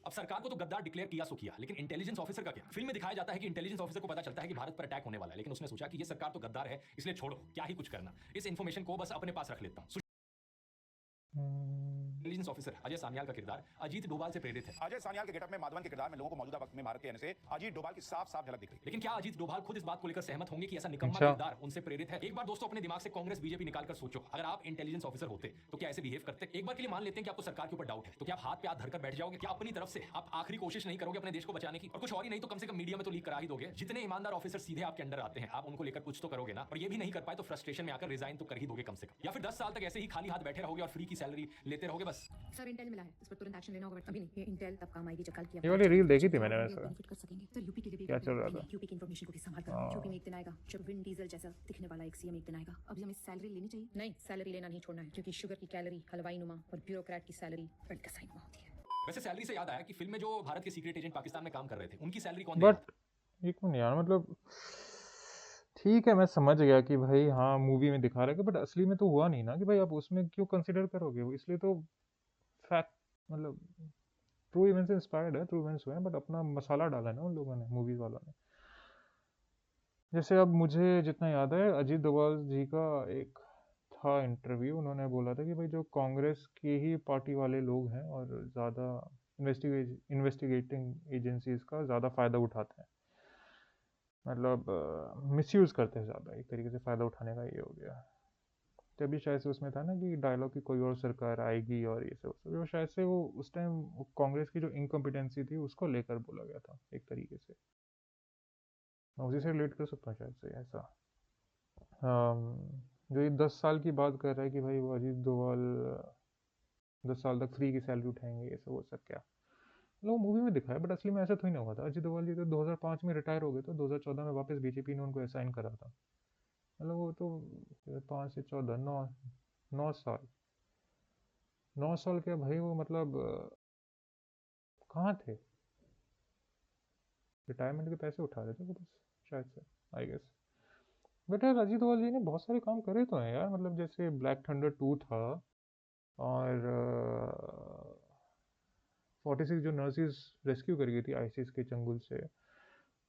अब सरकार को तो गद्दार डिक्लेयर किया सो किया, लेकिन इंटेलिजेंस ऑफिसर का क्या? फिल्म में दिखाया जाता है कि इंटेलिजेंस ऑफिसर को पता चलता है कि भारत पर अटैक होने वाला है, लेकिन उसने सोचा कि ये सरकार तो गद्दार है, इसलिए छोड़ो, क्या ही कुछ करना, इस इन्फॉर्मेशन को बस अपने पास रख लेता हूं। इंटेलिजेंस ऑफिसर अजय सान्याल का किरदार अजीत डोभाल से प्रेरित है। अजय सान्याल के गेटअप में माधवन के किरदार में लोगों को मौजूदा वक्त में मार के आने से अजीत डोभाल की साफ साफ झलक दिख रही है। लेकिन क्या अजीत डोभाल खुद इस बात को लेकर सहमत होंगे कि ऐसा निकम्मा अच्छा। किरदार उनसे प्रेरित है? एक बार दोस्तों अपने दिमाग से कांग्रेस बीजेपी निकालकर सोचो, अगर आप इंटेलिजेंस ऑफिसर होते तो क्या ऐसे बिहेव करते? एक बार के लिए मान लेते हैं कि आपको सरकार के ऊपर डाउट है, तो क्या आप हाथ पे हाथ धरकर बैठ जाओगे? क्या अपनी तरफ से आप आखिरी कोशिश नहीं करोगे अपने देश को बचाने की? और कुछ और ही नहीं तो कम से कम मीडिया में तो लीक करा ही दोगे। जितने ईमानदार ऑफिसर सीधे आपके अंडर आते हैं, आप उनको लेकर कुछ तो करोगे ना, और ये भी नहीं कर पाए तो फ्रस्ट्रेशन में आकर रिजाइन तो कर ही दोगे कम से कम, या फिर 10 साल तक ऐसे ही खाली हाथ बैठे रहोगे और फ्री की सैलरी लेते रहोगे बस। सर इंटेल मिला है, इस पर तुरंत एक्शन लेना होगा, अभी नहीं, ये इंटेल तब काम आएगी जब कल की ये वाली रील देखी थी मैंने वैसे, बेनिफिट कर सकेंगे। सर यूपी के लिए भी क्या चल रहा था? यूपी की इंफॉर्मेशन को भी संभाल कर, यूपी में एक दिन आएगा जब विन डीजल जैसा दिखने वाला एक सीएम एक दिन आएगा। अभी हमें सैलरी लेनी चाहिए? नहीं, सैलरी लेना नहीं छोड़ना है, क्योंकि शुगर की कैलोरी हलवाई नुमा और ब्यूरोक्रेट की सैलरी पेट का साइन होती है। वैसे सैलरी से याद आया कि फिल्म में जो भारत के सीक्रेट एजेंट पाकिस्तान में काम कर रहे थे, उनकी सैलरी कौन दे रहा था? बट एक मिनट यार, मतलब ठीक है मैं समझ गया कि भाई हाँ मूवी में दिखा रहे हैं, बट असली में तो हुआ नहीं ना कि भाई आप उसमें क्यों कंसिडर करोगे वो, इसलिए तो फैक्ट मतलब ट्रू इवेंट से इंस्पायर्ड है, ट्रू इवेंट्स हुए हैं, बट अपना मसाला डाला है ना उन लोगों ने, मूवीज वालों ने। जैसे अब मुझे जितना याद है अजीत डोभाल जी का एक था इंटरव्यू, उन्होंने बोला था कि भाई जो कांग्रेस के ही पार्टी वाले लोग हैं और ज़्यादा इन्वेस्टिगेटिंग एजेंसीज का ज़्यादा फ़ायदा उठाते हैं, मतलब मिसयूज़ करते हैं ज़्यादा, एक तरीके से फ़ायदा उठाने का ये हो गया। तभी शायद से उसमें था ना कि डायलॉग की कोई और सरकार आएगी और ये सब, वो शायद से वो उस टाइम कांग्रेस की जो इनकम्पिटेंसी थी उसको लेकर बोला गया था एक तरीके से, मैं उसी से रिलेट कर सकता हूँ शायद से ऐसा। जो ये 10 साल की बात कर रहा है कि भाई वो अजीत डोभाल 10 साल तक फ्री की सैलरी उठाएंगे, ये सब वो सब क्या, मतलब वो मूवी में दिखाया, बट असली में ऐसा थोड़ी ना हुआ था। अजीत डोभाल जी तो 2005 में रिटायर हो गए, तो 2014 में वापस बीजेपी ने उनको असाइन करा था, मतलब वो तो 5 से 14 9 साल 9 साल के भाई वो मतलब कहाँ थे, रिटायरमेंट के पैसे उठा रहे थे वो बस शायद से, आई गेस। बट यार अजीत डोभाल जी ने बहुत सारे काम करे तो हैं यार, मतलब जैसे ब्लैक थंडर 2 था, और 46 जो नर्सिस रेस्क्यू कर गई थी आईसिस के चंगुल से,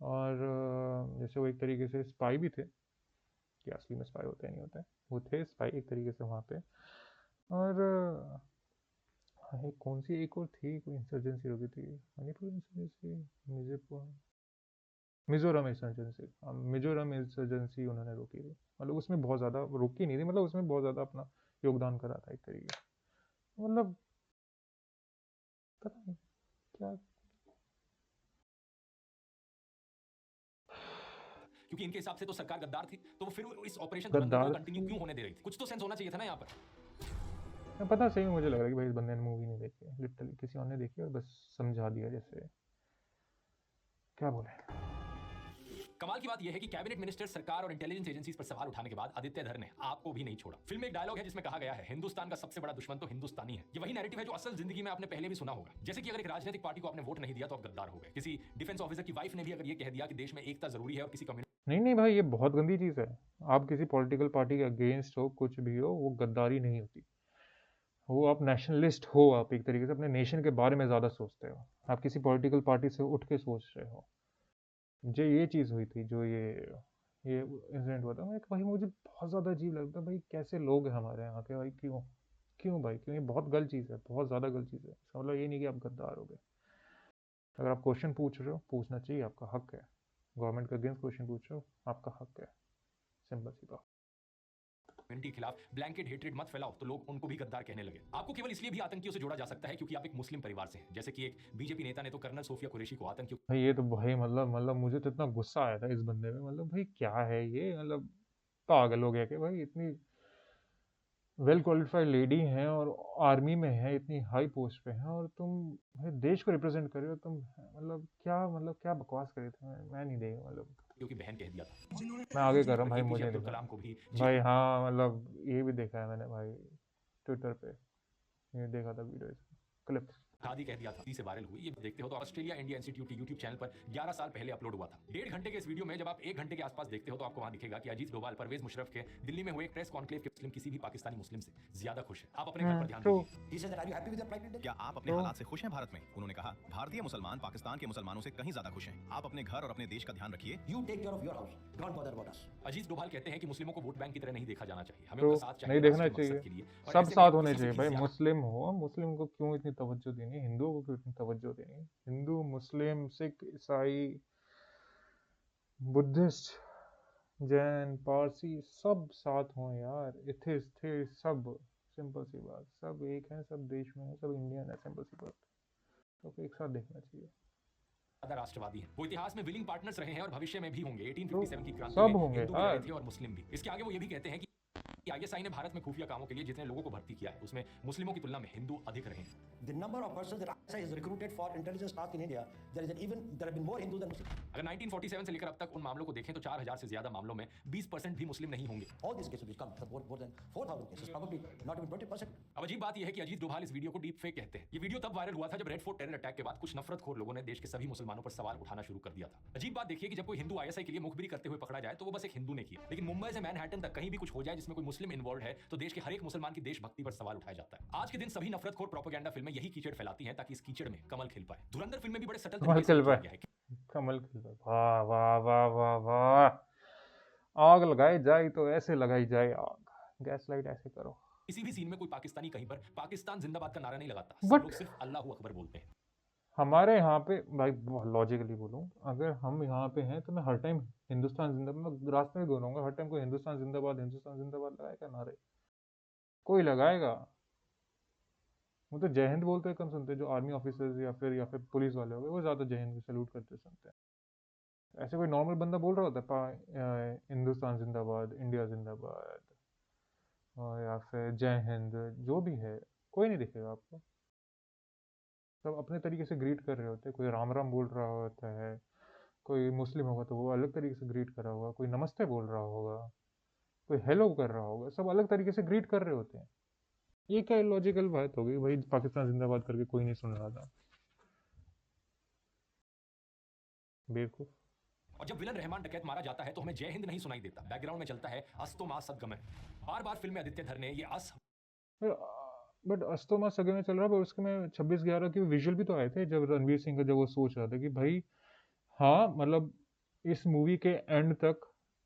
और जैसे वो एक तरीके से स्पाई भी थे, कि असली में स्पाई होते नहीं होते, वो थे स्पाई एक तरीके से वहाँ पे। और एक कौन सी एक और थी, कोई इंसर्जेंसी रुकी थी, Manipur insurgency, Mizoram insurgency, Mizoram insurgency उन्होंने रोकी थी। मतलब उसमें बहुत ज़्यादा रोकी नहीं थी, मतलब उसमें बहुत ज़्यादा अपना योगदान करा था एक तरीके से। मतलब पता नहीं क्या। क्योंकि इनके हिसाब से तो सरकार गद्दार थी, तो वो फिर इस ऑपरेशन धुरंधर गद्दार को कंटिन्यू क्यों होने दे रही थी? कुछ तो सेंस होना चाहिए था ना यहाँ पर। पता सही में मुझे लग रहा है कि भाई इस बंदे ने मूवी नहीं देखी है, लिटरली किसी और ने देखी और बस समझा दिया, जैसे क्या बोले। कमाल की बात यह है कि कैबिनेट मिनिस्टर, सरकार और इंटेलिजेंस एजेंसीज पर सवाल उठाने के बाद आदित्य धर ने आपको भी नहीं छोड़ा। फिल्म में एक डायलॉग है जिसमें कहा गया है, हिंदुस्तान का सबसे बड़ा दुश्मन तो हिंदुस्तानी है। ये वही नैरेटिव है जो असल जिंदगी में आपने पहले भी सुना होगा। जैसे कि अगर एक राजनीतिक पार्टी को आपने वोट नहीं दिया तो आप गद्दार हो गए। किसी डिफेंस ऑफिसर की वाइफ ने भी अगर ये कह दिया कि देश में एकता जरूरी है और किसी कम्युनिटी नहीं भाई, ये बहुत गंदी चीज़ है। आप किसी पॉलिटिकल पार्टी के अगेंस्ट हो, कुछ भी हो, वो गद्दारी नहीं होती। वो आप नेशनलिस्ट हो, आप एक तरीके से अपने नेशन के बारे में ज़्यादा सोचते हो, आप किसी पॉलिटिकल पार्टी से उठ के सोच रहे हो। जो ये चीज़ हुई थी, जो ये इंसिडेंट हुआ था, मैं भाई मुझे बहुत ज़्यादा अजीब लगता है भाई, कैसे लोग हैं हमारे यहाँ के भाई, क्यों क्यों भाई क्यों? ये बहुत गलत चीज़ है, बहुत ज़्यादा गलत चीज़ है। इसका मतलब ये नहीं कि आप गद्दार हो गए। अगर आप क्वेश्चन पूछ रहे हो, पूछना चाहिए, आपका हक है। गवर्नमेंट के अगेंस्ट क्वेश्चन पूछ रहे हो, आपका हक है, सिंपल सी बात। के खिलाफ ब्लैंकेट हेट्रेड मत फैलाओ तो लोग उनको भी गद्दार कहने लगे। आपको केवल इसलिए भी आतंकियों से जोड़ा जा सकता है क्योंकि आप एक मुस्लिम परिवार से हैं। जैसे कि एक बीजेपी नेता ने तो कर्नल सोफिया कुरैशी को आतंकियों भाई ये तो भाई मतलब मुझे तो इतना गुस्सा आया था इस बंदे में। मतलब भाई क्या है ये, मतलब पागल हो गया कि भाई इतनी वेल क्वालिफाइड लेडी हैं और आर्मी में है, इतनी हाई पोस्ट पे हैं, और तुम भाई देश को रिप्रेजेंट कर रहे हो तुम। मतलब क्या बकवास करे थे। मैं नहीं देगा, मतलब की बहन कह दिया था। मैं आगे कर रहा हूँ भाई, एपीजे मुझे नहीं अब्दुल देखा कलाम को भी भाई। हाँ मतलब ये भी देखा है मैंने भाई, ट्विटर पे ये देखा था वीडियो, क्लिप। आदि कह दिया था, से वायरल हुई। ये देखते हो तो ऑस्ट्रेलिया इंडिया इंस्टीट्यूट के यूट्यूब चैनल पर 11 साल पहले अपलोड हुआ था। 1.5 घंटे के इस वीडियो में जब आप 1 घंटे के आसपास देखते हो तो आपको वहां दिखेगा कि अजीत डोभाल परवेज मुशर्रफ के दिल्ली में हुए एक प्रेस कॉन्क्लेव के मुस्लिम किसी भी पाकिस्तानी मुस्लिम से ज्यादा खुश है। आप अपने घर पर ध्यान दीजिए। क्या आप अपने हालात से खुश हैं भारत में? उन्होंने कहा, भारतीय मुसलमान पाकिस्तान के मुसलमानों से कहीं ज्यादा खुश हैं। आप अपने घर और अपने देश का ध्यान रखिए। You take care of your house. Don't bother about us. Ajit Doval कहते हैं कि मुस्लिमों को वोट बैंक की तरह नहीं देखा जाना चाहिए, हमें तो उनका साथ चाहिए, नहीं देखना राष्ट्रीय चाहिए, मकसद के लिए। और सब ऐसे में साथ होने किसी चाहिए से भाई। भी ज्यादा- मुस्लिम हो, मुस्लिम को क्यों इतनी तवज्जो देनी, हिंदुओं को क्यों इतनी तवज्जो देनी? हिंदू, मुस्लिम, सिख, ईसाई, बुद्धिस्ट, जैन, पारसी, सब साथ हों यार। एथिस्ट थे सब, सिंपल सी बात, सब एक हैं, सब देश में हैं, सब इंडियन है, सिंपल सी बात। तो एक साथ देखना चाहिए। ज्यादा राष्ट्रवादी हैं। वो इतिहास में विलिंग पार्टनर्स रहे हैं और भविष्य में भी होंगे। 1857 की क्रांति सब में होंगे हिंदू भी यार। लड़े थे और मुस्लिम भी। इसके आगे वो ये भी कहते हैं कि आईएसआई ने भारत में खुफिया कामों के लिए जितने लोगों को भर्ती किया है उसमें मुस्लिमों की तुलना में हिंदू अधिक रहे हैं। The number of persons that ISI has recruited for intelligence task in India, there have been more Hindus than Muslims. अगर 1947 से लेकर अब तक उन मामलों को देखें तो 4000 से ज्यादा मामलों में 20% भी मुस्लिम नहीं होंगे। All these cases which come, more than 4,000 cases, probably not even 20%. अब अजीब बात यह है कि अजीत डोभाल इस वीडियो को डीप फेक कहते हैं। ये वीडियो तब वायरल हुआ था जब रेड फोर्ट टेरर अटैक के बाद कुछ नफरतखोर लोगों ने देश के सभी मुसलमानों पर सवाल उठाना शुरू कर दिया था। अजीब बात देखिए कि जब कोई हिंदू आईएसआई के लिए मुखबिरी करते हुए पकड़ा जाए तो वो बस एक हिंदू ने किया, लेकिन मुंबई से मैनहट्टन तक कहीं भी कुछ हो जाए जिसमें कोई मुस्लिम इन्वॉल्व है तो देश के हर एक मुसलमान की देशभक्ति पर सवाल उठाया जाता है। आज के दिन सभी नफरतखोर प्रोपेगेंडा फिल्में यही कीचड़ फैलाती हैं ताकि इस कीचड़ में कमल खिल पाए। धुरंधर फिल्म में भी बड़े सटल कमल खिल पाए, कमल खिल पाए। वाह वाह वाह वाह वाह। आग लगाई जाए तो ऐसे लगाई जाए आग, गैस लाइट ऐसे करो। किसी भी सीन में कोई पाकिस्तानी कहीं पर पाकिस्तान जिंदाबाद का नारा नहीं लगाता, सब But- लोग सिर्फ अल्लाहू अकबर बोलते हैं। हमारे यहाँ पे भाई लॉजिकली बोलूँ, अगर हम यहाँ पे हैं तो मैं हर टाइम हिंदुस्तान जिंदाबाद, मैं रास्ते में बोलूँगा हर टाइम कोई हिंदुस्तान जिंदाबाद लगाएगा नारे? कोई लगाएगा? वो तो जय हिंद बोलते हैं कम सुनते हैं, जो आर्मी ऑफिसर्स या फिर पुलिस वाले हो गए वो ज़्यादा जय हिंद सैल्यूट करते सुनते हैं। ऐसे कोई नॉर्मल बंदा बोल रहा होता है हिंदुस्तान जिंदाबाद, इंडिया जिंदाबाद, और या फिर जय हिंद, जो भी है, कोई नहीं दिखेगा आपको। सब अपने तरीके से ग्रीट कर रहे होते हैं। कोई राम राम बोल रहा होता है, कोई मुस्लिम होगा तो वो अलग तरीके से ग्रीट कर रहा होगा, कोई नमस्ते बोल रहा होगा, कोई हेलो कर रहा होगा, सब अलग तरीके से ग्रीट कर रहे होते हैं। ये क्या इलॉजिकल बात हो गई भाई, पाकिस्तान जिंदाबाद करके कोई नहीं सुन रहा था, बेवकूफ। और जब विलन रहमान डकैत मारा जाता है तो हमें जय हिंद नहीं सुनाई देता, बैकग्राउंड में चलता है अस्तो मा सदगमय। बार बार फिल्म में आदित्य धर ने ये बट अस्तोमा सगे में चल रहा है, पर उसके में 26/11 की विजुअल भी तो आए थे, जब रणवीर सिंह का जब वो सोच रहा था कि भाई हाँ मतलब इस मूवी के एंड तक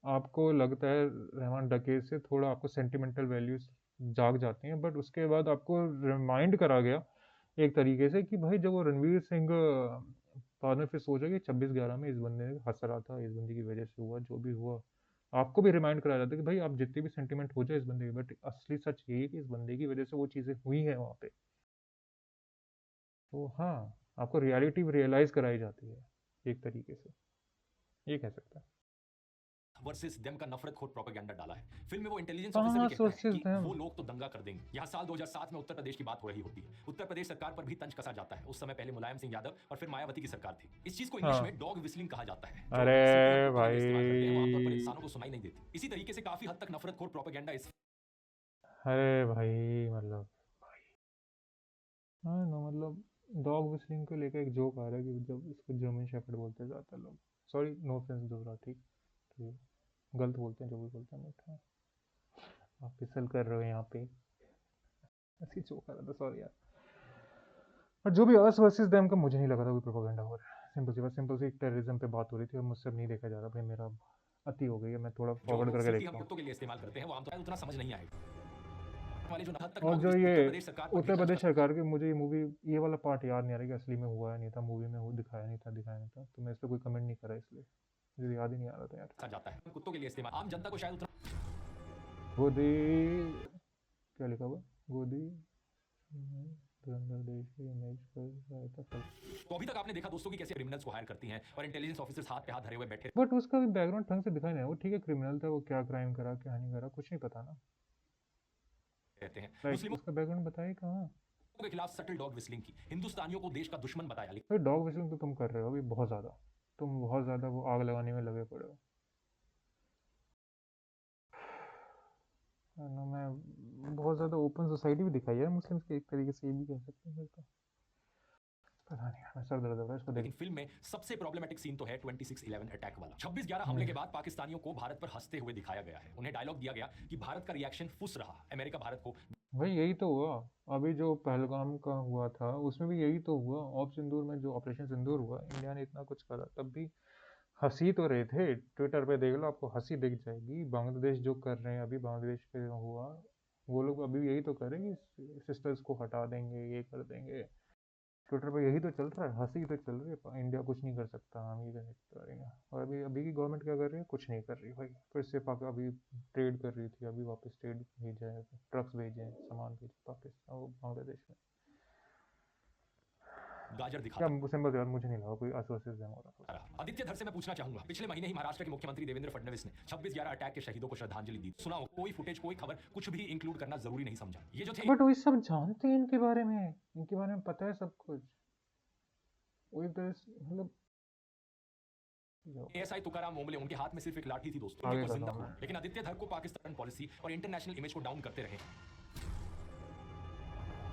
आपको लगता है रहमान डकैत से थोड़ा आपको सेंटिमेंटल वैल्यूज जाग जाती हैं, बट उसके बाद आपको रिमाइंड करा गया एक तरीके से कि भाई जब वो रणवीर सिंह बाद में फिर सोचा कि 26/11 में इस बंदे ने हंस रहा था, इस बंदे की वजह से हुआ जो भी हुआ, आपको भी रिमाइंड कराया जाता है कि भाई आप जितने भी सेंटिमेंट हो जाए इस बंदे के, बट असली सच यही है कि इस बंदे की वजह से वो चीज़ें हुई हैं वहाँ पे। तो हाँ, आपको रियलिटी रियलाइज कराई जाती है एक तरीके से, ये कह सकते हैं। वर्सेस देम का नफरतखोर प्रोपेगेंडा डाला है। फिल्म में वो इंटेलिजेंस हाँ ऑफिसर हाँ, भी कहता है वर्सेस कि देम। वो लोग तो दंगा कर देंगे। यहाँ साल 2007 में उत्तर प्रदेश की बात हो रही होती है। उत्तर प्रदेश सरकार पर भी तंज कसा जाता है। उस समय पहले मुलायम सिंह यादव और फिर मायावती की सरकार थी। इस चीज को इंग्लिश हाँ। में डॉग विस्लिंग कहा जाता है, जो अरे सिर्फ कुत्तों के लिए इस्तेमाल करते हैं, वो आमतौर पर भाई, इंसानों को सुनाई नहीं देती। इसी तरीके से काफी हद तक नफरतखोर प्रोपेगेंडा इस अरे भाई मतलब, हाँ ना, मतलब डॉग विस्लिंग को लेकर एक जोक आ रहा है कि जब इसको जर्मन शेफर्ड बोलते ज़्यादातर लोग, सॉरी नो ऑफेंस दोहरा, ठीक, तो गलत बोलते हैं जो भी बोलते हैं, बट हाँ, आप फिसल कर रहे हो यहाँ पे, ऐसी जोक आ रहा था, सॉरी यार। और जो भी अस वर्सेस देम का मुझे नहीं लगा था कोई प्रोपेगेंडा हो रहा है, सिंपल सी बात, सिंपल सी टेररिज्म पे बात हो रही थी और मुझसे अब नहीं देखा जा रहा भाई, मेरा अब अति हो गई है, मैं थोड़ा जो फॉरवर्ड करके सिर्फ हम देखता हूँ। कुत्तों के लिए इस्तेमाल करते हैं, वो आमतौर पर उतना समझ नहीं आएगा। वाले जो हद तक और डॉग जो ये उत्तर प्रदेश सरकार पर भी उत्तर तंज प्रदेश कसा सरकार की, मुझे ये मूवी, ये वाला पार्ट याद नहीं आ रहा कि असली में हुआ है नहीं था, मूवी में वो दिखाया नहीं था, तो मैं इस पर कोई कमेंट नहीं करा, इसलिए मुझे याद ही नहीं आ रहा था यार। जाता है। कुत्तों के लिए इस्तेमाल आम जनता को शायद उतना गोदी, क्या लिखा हुआ, गोदी धुरंधर देश की इमेज पर आया था फर्क। तो अभी तक आपने देखा दोस्तों कि कैसे क्रिमिनल्स को हायर करती हैं और इंटेलिजेंस ऑफिसर्स हाथ पे हाथ धरे हुए बैठे बट उसका भी बैकग्राउंड ढंग से दिखाया नहीं, वो ठीक है क्रिमिनल था, वो क्या क्राइम करा क्या नहीं करा कुछ नहीं पता ना, रहते हैं। लाइक मुस्लिमों उसका बैकग्राउंड बताइए कहाँ। के खिलाफ सटल डॉग विस्लिंग की, हिंदुस्तानियों को देश का दुश्मन बताया, भाई डॉग विस्लिंग तो तुम कर रहे हो अभी बहुत ज़्यादा, तुम बहुत ज़्यादा वो आग लगाने में लगे पड़े हो। ना, मैं बहुत ज़्यादा ओपन सोसाइटी भी दिखाई है मुस्लिम्स की, एक तरीके से ये भी कह सकते हैं फिर तो, पता नहीं यार, मैं सर दर्द हो रहा है इसको देख। लेकिन फिल्म में सबसे प्रॉब्लमेटिक सीन तो है 26/11 अटैक वाला। 26/11 हमले के बाद पाकिस्तानियों को भारत पर हंसते हुए दिखाया गया है। उन्हें डायलॉग दिया गया कि भारत का रिएक्शन फुस रहा, अमेरिका भारत को भाई यही तो हुआ, अभी जो पहलगाम का हुआ था उसमें भी यही तो हुआ, ऑप सिंदूर में जो ऑपरेशन सिंदूर हुआ, इंडिया ने इतना कुछ करा तब भी हंसी तो रहे थे, ट्विटर पे देख लो आपको हंसी दिख जाएगी। बांग्लादेश जो कर रहे हैं अभी, बांग्लादेश पे हुआ, वो लोग अभी यही तो करेंगे, सिस्टर्स को हटा देंगे, ये कर देंगे, ट्विटर पे यही तो चल रहा है, हंसी तो चल रही है, इंडिया कुछ नहीं कर सकता, हम ही कर सकते हैं। और अभी अभी की गवर्नमेंट क्या कर रही है, कुछ नहीं कर रही भाई, फिर से पाक अभी ट्रेड कर रही थी, अभी वापस ट्रेड भेजा है, ट्रक्स भेजे हैं, सामान भेजे पाकिस्तान वो बांग्लादेश में। गाजर क्या दिखाता सिंपल यार, मुझे नहीं लगा कोई आश्वासन हो रहा था। रहा। आदित्य धर से मैं पूछना चाहूंगा, पिछले महीने ही महाराष्ट्र के मुख्यमंत्री देवेंद्र फडणवीस ने 26/11 अटैक के शहीदों को श्रद्धांजलि दी। सुनाओ, कोई फुटेज, कोई खबर, कुछ भी इंक्लूड करना जरूरी नहीं समझा। ये जो थे बट वही सब जानते हैं इनके बारे में, इनके बारे में पता है सब कुछ, वही तरह मतलब एएसआई तुकाराम ओमले, उनके हाथ में सिर्फ एक लाठी थी दोस्तों, आगे वो का जिंदा काम हुआ। है। लेकिन आदित्य धर को पाकिस्तान पॉलिसी और इंटरनेशनल इमेज को डाउन करते रहे।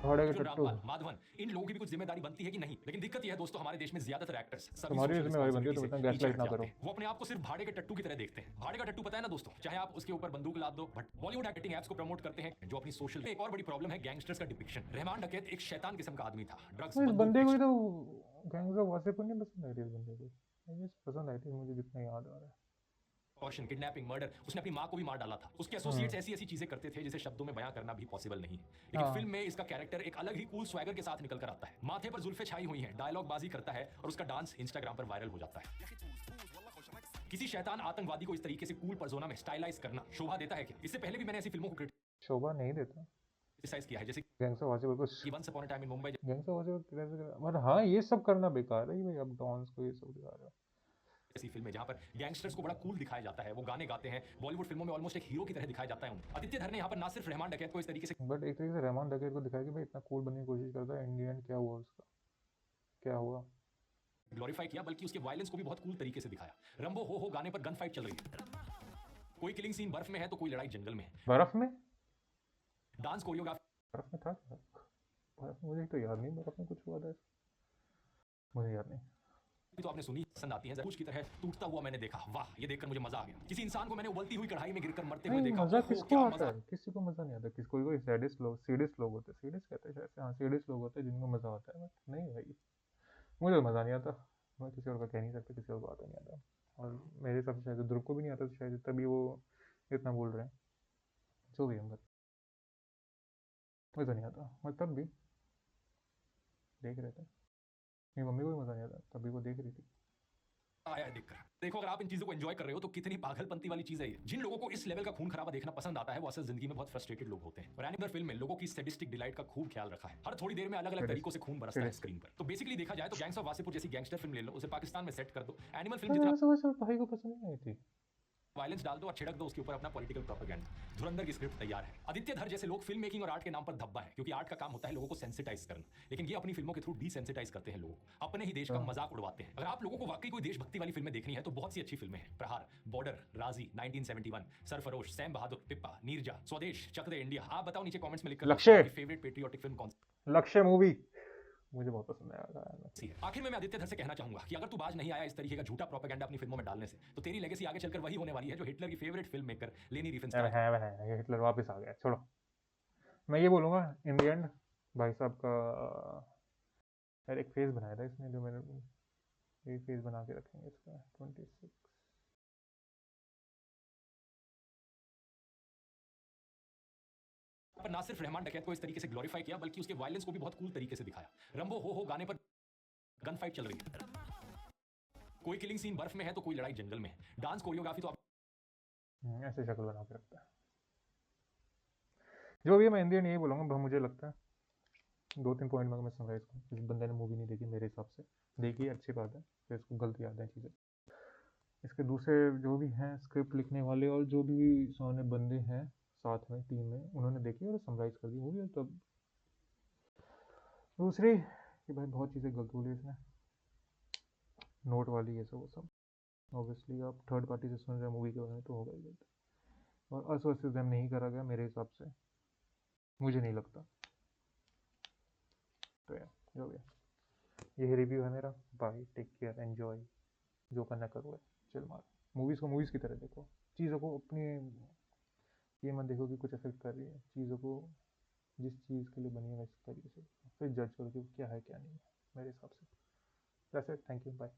भाड़े के अर्जुन टट्टू, रामपाल, माधवन, इन लोगों की भी कुछ जिम्मेदारी बनती है कि नहीं? लेकिन दिक्कत यह है दोस्तों, हमारे देश में ज्यादातर एक्टर्स तुम्हारी भी जिम्मेदारी बनती है तो इतना गैसलाइट ना करो। वो अपने आप को सिर्फ भाड़े के टट्टू की तरह देखते हैं। भाड़े का टट्टू पता है ना दोस्तों, चाहे आप उसके ऊपर बंदूक लाद दो, बट बॉलीवुड एक्टिंग एप्स को प्रमोट करते हैं जो अपनी सोशल। एक और बड़ी प्रॉब्लम है गैंगस्टर्स का डिपिक्शन। रहमान डकैत एक शैतान किस्म का आदमी था, ड्रग्स इस बंदे को ही तो गैंग्स ऑफ वासेपुर नहीं पसंद आई थी, इस बंदे को मुझे पसंद आई थी, मुझे जितना याद आ रहा है। एक्सटॉर्शन, किडनैपिंग, मर्डर, उसने अपनी मां को भी मार डाला था। उसके एसोसिएट्स ऐसी ऐसी चीजें करते थे जिसे शब्दों में बयां करना भी पॉसिबल नहीं है। लेकिन हाँ। फिल्म में इसका कैरेक्टर एक अलग ही कूल स्वैगर के साथ निकल कर आता है। माथे पर जुल्फे छाई हुई हैं, डायलॉग बाजी करता है और उसका डांस इंस्टाग्राम पर वायरल हो जाता है। किसी शैतान आतंकवादी को इस तरीके से कूल पर्सोना में स्टाइलाइज करना शोभा देता है क्या? इससे पहले भी मैंने ऐसी फिल्मों को शोभा नहीं देता, क्रिटिसाइज किया है, जैसे गैंग्स ऑफ वासेपुर को, कि once upon a time in Mumbai gangs of Wasseypur, मतलब हाँ ये सब करना बेकार है भाई, अब डॉन्स को ये सब दिखा रहे हो। ऐसी फिल्में जहां पर गैंगस्टर्स को बड़ा कूल दिखाया जाता है, वो गाने गाते हैं, बॉलीवुड फिल्मों में ऑलमोस्ट एक हीरो की तरह दिखाया जाता है उन्हें। आदित्य धर ने यहाँ पर ना सिर्फ रहमान डकैत को इस तरीके से बट एक तरीके से रहमान डकैत को दिखाया कि भाई इतना कूल बनने की कोशिश करता है, इंडियन क्या हुआ उसका, क्या हुआ, ग्लोरीफाई किया, बल्कि उसके वायलेंस को भी बहुत कूल तरीके से दिखाया। रंबो हो गाने पर गन फाइट चल रही है, कोई किलिंग सीन बर्फ में है तो कोई लड़ाई जंगल में है, बर्फ में, डांस कोरियोग्राफी बर्फ में था क्या? बर्फ में मुझे तो याद नहीं, बर्फ में कुछ हुआ था, मुझे याद नहीं। तो आपने सुनी, पसंद आती है, जरूर की तरह टूटता हुआ मैंने देखा, वाह ये देखकर मुझे मजा आ गया। किसी इंसान को मैंने उबलती हुई कढ़ाई में गिरकर मरते हुए नहीं देखा, मजा ओहो, किसको क्या आता मजा। है, किसी को मजा नहीं आता, किसी कोई सैडिस्ट लोग, सीडिस्ट लोग होते हैं, सीडिस्ट कहते हैं शायद से, हाँ सीडिस्ट लोग होते हैं जिनको मजा आता है, बट नहीं भाई मुझे मजा नहीं आता, मैं किसी और का कह नहीं सकता, किसी और को आता नहीं आता, और मेरे हिसाब से शायद ध्रुव को भी नहीं आता, तो शायद तभी वो इतना बोल रहे हैं। जो भी है, मतलब मुझे तो नहीं आता, मैं तब भी देख रहे थे, मेरी मम्मी को भी मज़ा नहीं आता, तभी वो देख रही थी। आया है देखकर। देखो, अगर आप इन चीजों को एंजॉय कर रहे हो तो कितनी पागलपंती वाली चीज है ये। जिन लोगों को इस लेवल का खून खराबा देखना पसंद आता है वो असल जिंदगी में बहुत फ्रस्ट्रेटेड लोग होते हैं। और एनिमल फिल्म में लोगों की सैडिस्टिक डिलाइट का खूब ख्याल रखा है। हर थोड़ी देर में अलग अलग तरीकों से खून बरसता है स्क्रीन पर। तो बेसिकली देखा जाए तो गैंग्स ऑफ वासेपुर जैसी गैंगस्टर फिल्म ले लो, उसे पाकिस्तान में सेट कर दो, एनिमल फिल्म जितना भाई को पसंद नहीं आई थी। वायलेंस डाल दो और छिड़क दो उसके ऊपर अपना पॉलिटिकल प्रोपेगेंडा। धुरंधर की स्क्रिप्ट तैयार है। आदित्य धर जैसे लोग फिल्म मेकिंग और आर्ट के नाम पर धब्बा है, क्योंकि आर्ट का काम होता है लोगों को सेंसिटाइज करना, लेकिन ये अपनी फिल्मों के थ्रू डिसेंसिटाइज करते हैं लोगों को, अपने ही देश का मजाक उड़वाते हैं। अगर आप लोगों को वाकई कोई देशभक्ति वाली फिल्में देखनी है तो बहुत सी अच्छी फिल्में हैं। प्रहार, बॉर्डर, राजी, 1971, सरफरोश, सैम बहादुर, पिप्पा, नीरजा, स्वदेश, चक दे इंडिया। आप बताओ नीचे कमेंट्स में लिखकर लक्ष्य। फेवरेट पेट्रियोटिक फिल्म कौन सी लक्ष्य मूवी मुझे बहुत पसंद आया। है। आखिर में मैं आदित्य धर से कहना चाहूंगा कि अगर तू बाज नहीं आया इस तरीके का झूठा प्रोपेगेंडा अपनी फिल्मों में डालने से, तो तेरी लेगेसी आगे चलकर वही होने वाली है जो हिटलर की फेवरेट फिल्म मेकर लेनी रिफेनस्टाइन है ये हिटलर वापस आ गया। छोड़ो, मैं ये बोलूँगा इन दी एंड भाई साहब का यार एक फेस बनाया था इसने, जो मैंने ये फेस बना के रखेंगे इसका 26। पर ना सिर्फ रहमान डकैत को इस तरीके से ग्लोरीफाई किया, बल्कि उसके वायलेंस को भी बहुत कूल तरीके से दिखाया। रंबो हो गाने पर गन फाइट चल रही है, कोई किलिंग सीन बर्फ में है तो कोई लड़ाई जंगल में है, डांस कोरियोग्राफी तो आप ऐसे शक्ल बना के रखता है। जो भी मैं इंडियन यही बोलूँगा, मुझे लगता है 2-3 पॉइंट में मैं समराइज करूँ। जिस बंदे ने मूवी नहीं देखी, मेरे हिसाब से देखी, अच्छी बात है, फिर इसको गलत याद है चीज़ें। इसके दूसरे जो भी हैं स्क्रिप्ट लिखने वाले और जो भी सामने बंदे हैं साथ में टीम में, उन्होंने देखी और समराइज कर दी मूवी। तब दूसरी कि भाई बहुत चीज़ें गलत बोली इसने, नोट वाली ये सब वो सब। ऑब्वियसली आप थर्ड पार्टी से सुन रहे हैं मूवी के बारे में तो होगा ही गलत, और असोसिएशन नहीं करा गया मेरे हिसाब से, मुझे नहीं लगता। तो यार जो भी है, यही रिव्यू है मेरा। बाय, टेक केयर, एन्जॉय, जो करना करो, चिल मारो। मूवीज़ को मूवीज़ की तरह देखो, चीज़ों को अपनी ये मत देखो कि कुछ अफेक्ट कर रही है चीज़ों को, जिस चीज़ के लिए बनी है इस तरीके से फिर जज करो कि क्या है क्या नहीं है, मेरे हिसाब से। वैसे थैंक यू, बाय।